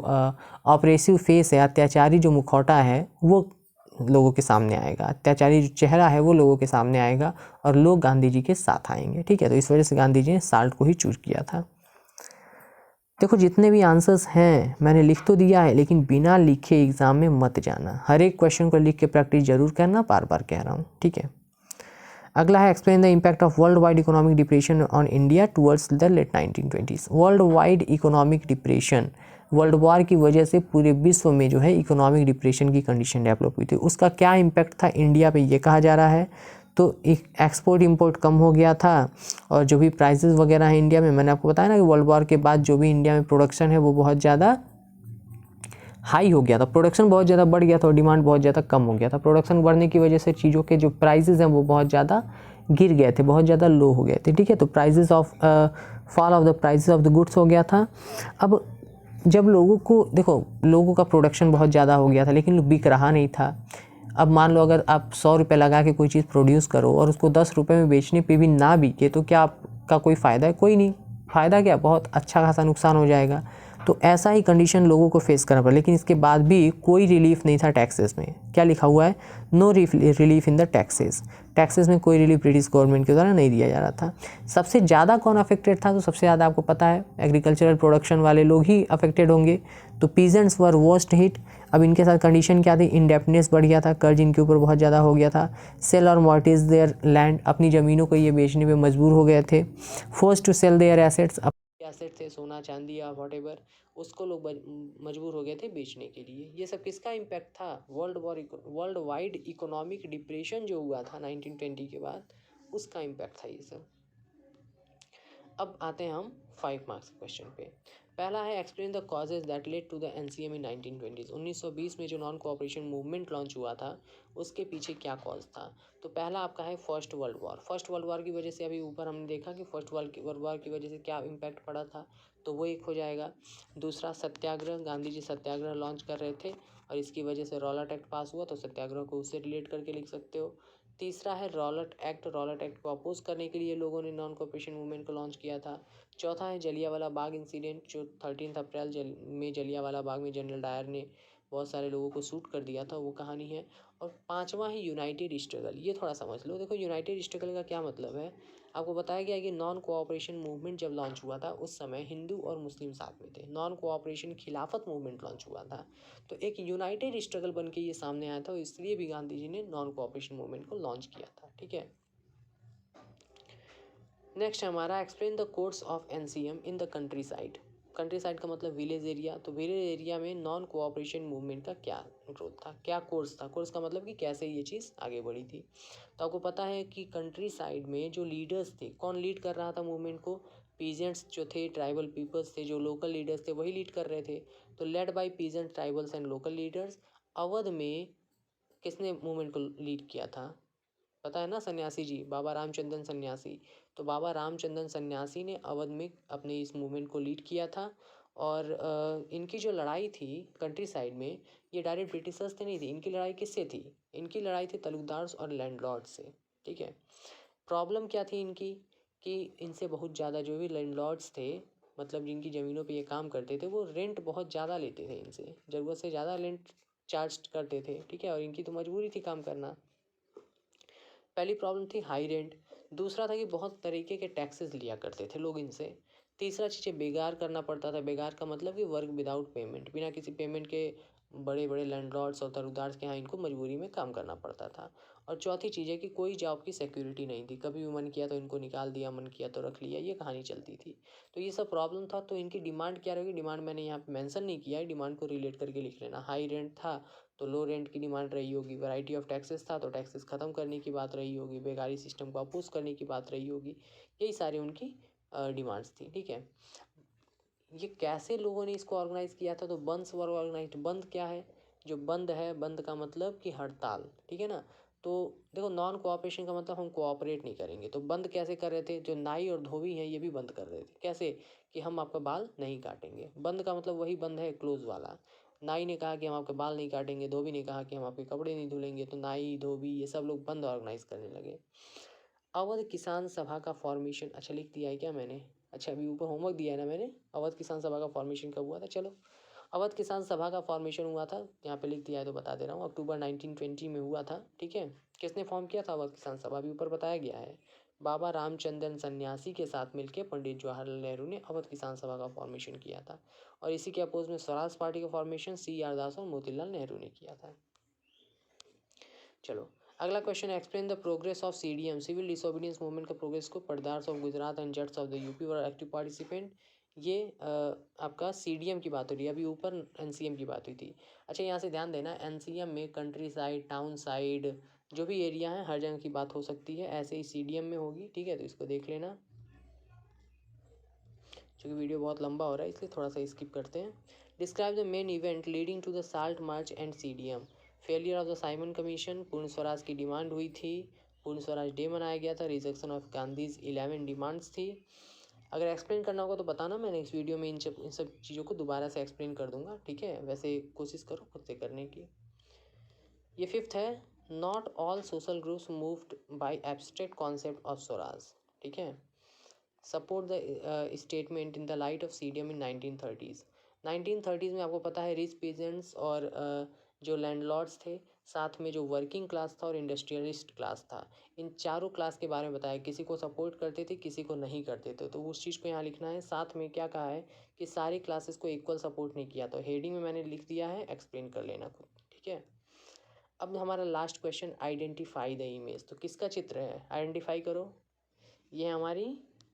ऑपरेसिव फेस है, अत्याचारी जो मुखौटा है, वो लोगों के सामने आएगा, अत्याचारी जो चेहरा है वो लोगों के सामने आएगा, और लोग गांधी जी के साथ आएंगे, ठीक है। तो इस वजह से गांधी जी ने साल्ट को ही चूज किया था। देखो, जितने भी आंसर्स हैं मैंने लिख तो दिया है, लेकिन बिना लिखे एग्जाम में मत जाना, हर एक क्वेश्चन को लिख के प्रैक्टिस जरूर करना, बार बार कह रहा हूँ, ठीक है। अगला है, explain the impact of world wide economic depression on India towards the late 1920s। World wide economic depression, world war की वजह से पूरे विश्व में जो है इकोनॉमिक डिप्रेशन की कंडीशन डेवलप हुई थी, उसका क्या इम्पैक्ट था इंडिया पे, ये कहा जा रहा है। तो एक एक्सपोर्ट इंपोर्ट कम हो गया था, और जो भी प्राइसेस वगैरह हैं इंडिया में, मैंने आपको बताया ना कि वर्ल्ड वॉर के बाद जो भी इंडिया में प्रोडक्शन है वो बहुत ज़्यादा हाई हो गया था, प्रोडक्शन बहुत ज़्यादा बढ़ गया था और डिमांड बहुत ज़्यादा कम हो गया था। प्रोडक्शन बढ़ने की वजह से चीज़ों के जो प्राइसेस हैं वो बहुत ज़्यादा गिर गए थे, बहुत ज़्यादा लो हो गए थे, ठीक है। तो prices of fall of the prices of the goods हो गया था। अब जब लोगों को, देखो, लोगों का प्रोडक्शन बहुत ज़्यादा हो गया था लेकिन बिक रहा नहीं था। अब मान लो अगर आप 100 रुपये लगा के कोई चीज़ प्रोड्यूस करो और उसको 10 रुपये में बेचने पे भी ना बिके, तो क्या आपका कोई फ़ायदा है? कोई नहीं, फ़ायदा क्या, बहुत अच्छा खासा नुकसान हो जाएगा। तो ऐसा ही कंडीशन लोगों को फेस करना पड़ा, लेकिन इसके बाद भी कोई रिलीफ नहीं था टैक्सेस में। क्या लिखा हुआ है? No relief in the taxes. Taxes में कोई रिलीफ ब्रिटिश गवर्नमेंट के द्वारा नहीं दिया जा रहा था। सबसे ज़्यादा कौन अफेक्टेड था? तो सबसे ज़्यादा आपको पता है एग्रीकल्चरल प्रोडक्शन वाले लोग ही अफेक्टेड होंगे। तो पीजेंट्स वर वर्स्ट हिट। अब इनके साथ कंडीशन क्या थी? इंडेप्टनेस बढ़ गया था, कर्ज इनके ऊपर बहुत ज़्यादा हो गया था। सेल और मॉर्टिज देयर लैंड, अपनी ज़मीनों को ये बेचने पे मजबूर हो गए थे। Force to sell their assets, asset थे सोना चांदी या वॉटेवर, उसको लोग मजबूर हो गए थे बेचने के लिए। ये सब किसका इम्पैक्ट था? वर्ल्ड वाइड इकोनॉमिक डिप्रेशन जो हुआ था 1920 के बाद, उसका इम्पैक्ट था ये सब। अब आते हैं हम 5 मार्क्स क्वेश्चन पे। पहला है, explain the causes that led to the NCM in 1920। 1920 में जो नॉन कोऑपरेशन मूवमेंट लॉन्च हुआ था, उसके पीछे क्या कॉज था? तो पहला आपका है first world war. First world war की वजह से, अभी ऊपर हमने देखा कि फर्स्ट वर्ल्ड वॉर की वजह से क्या इम्पैक्ट पड़ा था, तो वो एक हो जाएगा। दूसरा, सत्याग्रह, गांधी जी सत्याग्रह लॉन्च कर रहे थे और इसकी वजह से रॉलेट एक्ट पास हुआ, तो सत्याग्रह को उससे रिलेट करके लिख सकते हो। तीसरा है रॉलेट एक्ट को अपोज करने के लिए लोगों ने नॉन कोऑपरेशन मूवमेंट को लॉन्च किया था। चौथा है जलियांवाला बाग इंसिडेंट, जो 13 अप्रैल में जलियांवाला बाग में जनरल डायर ने बहुत सारे लोगों को शूट कर दिया था, वो कहानी है। और पांचवा है यूनाइटेड स्ट्रगल। ये थोड़ा समझ लो। देखो, यूनाइटेड स्ट्रगल का क्या मतलब है, आपको बताया गया कि नॉन कोऑपरेशन मूवमेंट जब लॉन्च हुआ था उस समय हिंदू और मुस्लिम साथ में थे। नॉन कोऑपरेशन खिलाफत मूवमेंट लॉन्च हुआ था, तो एक यूनाइटेड स्ट्रगल बन के ये सामने आया था, और इसलिए भी गांधी जी ने नॉन कोऑपरेशन मूवमेंट को लॉन्च किया था, ठीक है। नेक्स्ट हमारा, explain the course of NCM in the country side. Country side का मतलब विलेज एरिया, तो विलेज एरिया में नॉन कोऑपरेशन मूवमेंट का क्या ग्रोथ था, क्या कोर्स था, कोर्स का मतलब कि कैसे ये चीज़ आगे बढ़ी थी। तो आपको पता है कि कंट्री साइड में जो लीडर्स थे, कौन लीड कर रहा था मूवमेंट को, पीजेंट्स जो थे, ट्राइबल पीपल्स थे, जो लोकल लीडर्स थे वही लीड कर रहे थे। तो led by peasant, tribals and local leaders. Awadh में किसने मूवमेंट को लीड किया था, पता है ना, सन्यासी जी, बाबा रामचंद्रन सन्यासी। तो बाबा रामचंद्रन सन्यासी ने अवध में अपने इस मूवमेंट को लीड किया था। और इनकी जो लड़ाई थी कंट्री साइड में, ये डायरेक्ट ब्रिटिशर्स से नहीं थी, इनकी लड़ाई किससे थी, इनकी लड़ाई थी तलुकदार्स और लैंडलॉर्ड से। ठीक है, प्रॉब्लम क्या थी इनकी कि इनसे बहुत ज़्यादा जो भी लैंडलॉर्ड्स थे, मतलब जिनकी ज़मीनों पे ये काम करते थे, वो रेंट बहुत ज़्यादा लेते थे इनसे, ज़रूरत से ज़्यादा रेंट चार्ज करते थे। ठीक है, और इनकी तो मजबूरी थी काम करना। पहली प्रॉब्लम थी हाई रेंट। दूसरा था कि बहुत तरीके के टैक्सेस लिया करते थे लोग इनसे। तीसरा चीज़ बेगार करना पड़ता था। बेगार का मतलब कि वर्क विदाउट पेमेंट, बिना किसी पेमेंट के बड़े बड़े लैंडलॉर्ड्स और तलुकदार्स के यहाँ इनको मजबूरी में काम करना पड़ता था। और चौथी चीज़ है कि कोई जॉब की सिक्योरिटी नहीं थी, कभी भी मन किया तो इनको निकाल दिया, मन किया तो रख लिया, ये कहानी चलती थी। तो ये सब प्रॉब्लम था। तो इनकी डिमांड क्या रहेगी, डिमांड मैंने यहाँ पे मेंशन नहीं किया है, डिमांड को रिलेट करके लिख लेना। हाई रेंट था तो लो रेंट की डिमांड रही होगी, वैरायटी ऑफ टैक्सेस था तो टैक्सेस ख़त्म करने की बात रही होगी, बेकारी सिस्टम को अपोज करने की बात रही होगी, यही सारी उनकी डिमांड्स थी। ठीक है, ये कैसे लोगों ने इसको ऑर्गेनाइज किया था, तो बंद्स वर ऑर्गेनाइज्ड। बंद क्या है, जो बंद है, बंद का मतलब कि हड़ताल। ठीक है ना, तो देखो नॉन कोऑपरेशन का मतलब हम कोऑपरेट नहीं करेंगे, तो बंद कैसे कर रहे थे, जो नाई और धोबी हैं ये भी बंद कर रहे थे। कैसे कि हम आपका बाल नहीं काटेंगे। बंद का मतलब वही बंद है क्लोज वाला। नाई ने कहा कि हम आपके बाल नहीं काटेंगे, धोबी ने कहा कि हम आपके कपड़े नहीं धुलेंगे, तो नाई धोबी ये सब लोग बंद ऑर्गेनाइज करने लगे। अवध किसान सभा का फॉर्मेशन, अच्छा लिख दिया है क्या मैंने, अच्छा अभी ऊपर होमवर्क दिया है ना मैंने। अवध किसान सभा का फॉर्मेशन कब हुआ था, चलो अवध किसान सभा का फॉर्मेशन हुआ था, यहाँ पे लिख दिया है तो बता दे रहा हूँ, अक्टूबर 1920 में हुआ था। ठीक है, किसने फॉर्म किया था अवध किसान सभा, अभी ऊपर बताया गया है। बाबा रामचंद्रन सन्यासी के साथ मिलकर पंडित जवाहरलाल नेहरू ने अवध किसान सभा का फॉर्मेशन किया था। और इसी के अपोज में स्वराज पार्टी का फॉर्मेशन CR दास और मोतीलाल नेहरू ने किया था। चलो अगला question, explain the progress of CDM, civil disobedience movement का प्रोग्रेस को। Patidars of Gujarat and Jats of the UP were active participant. ये आपका CDM की बात हो रही है, अभी ऊपर NCM की बात हुई थी। अच्छा यहाँ से ध्यान देना, NCM में कंट्री साइड, टाउन साइड, जो भी एरिया है हर जगह की बात हो सकती है, ऐसे ही CDM में होगी। ठीक है, तो इसको देख लेना, क्योंकि वीडियो बहुत लंबा हो रहा है इसलिए थोड़ा सा स्किप करते हैं। Describe the main event leading to the salt march and CDM। Failure of the Simon commission, Purna Swaraj की डिमांड हुई थी, पूर्ण स्वराज डे मनाया गया था, रिजेक्शन ऑफ गांधीज 11 डिमांड्स थी। अगर एक्सप्लेन करना होगा तो बताना, मैंने इस वीडियो में इन सब चीज़ों को दोबारा से एक्सप्लेन कर दूंगा। ठीक है, वैसे कोशिश करो खुद से करने की। ये फिफ्थ है, not all social groups moved by abstract concept of Swaraj. ठीक है, support the statement in the light of CDM in 1930s। 1930s में आपको पता है रिच पीजेंट्स और जो लैंडलॉर्ड्स थे, साथ में जो वर्किंग क्लास था और इंडस्ट्रियलिस्ट क्लास था, इन चारों क्लास के बारे में बताया, किसी को सपोर्ट करते थे, किसी को नहीं करते थे, तो उस चीज़ को यहाँ लिखना है। साथ में क्या कहा है कि सारी क्लासेस को इक्वल सपोर्ट नहीं किया, तो हेडिंग में मैंने लिख दिया है, एक्सप्लेन कर लेना खुद। ठीक है, अब हमारा last question, identify the image. तो किसका चित्र है, आइडेंटिफाई करो। ये हमारी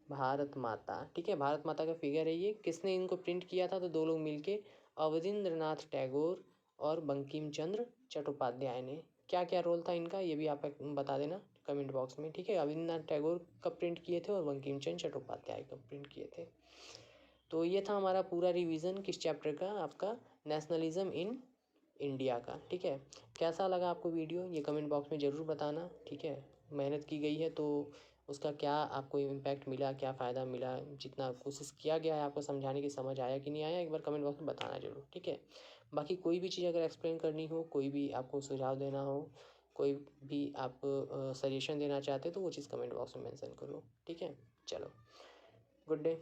भारत माता। ठीक है, भारत माता का फिगर है ये। किसने इनको प्रिंट किया था, तो दो लोग मिलके, अवधेंद्रनाथ टैगोर और बंकिम चंद्र चट्टोपाध्याय ने। क्या क्या रोल था इनका ये भी आप बता देना कमेंट बॉक्स में। ठीक है, अवधेंद्रनाथ टैगोर कब प्रिंट किए थे और बंकिम चंद्र चट्टोपाध्याय कब प्रिंट किए थे। तो ये था हमारा पूरा रिवीजन किस चैप्टर का, आपका नेशनलिज्म इन इंडिया का। ठीक है, कैसा लगा आपको वीडियो ये कमेंट बॉक्स में ज़रूर बताना। ठीक है, मेहनत की गई है तो उसका क्या आपको इम्पैक्ट मिला, क्या फ़ायदा मिला, जितना कोशिश किया गया है आपको समझाने की, समझ आया कि नहीं आया, एक बार कमेंट बॉक्स में बताना ज़रूर। ठीक है, बाकी कोई भी चीज़ अगर एक्सप्लेन करनी हो, कोई भी आपको सुझाव देना हो, कोई भी आप सजेशन देना चाहते हो तो वो चीज़ कमेंट बॉक्स में मेंशन करो। ठीक है, चलो गुड डे।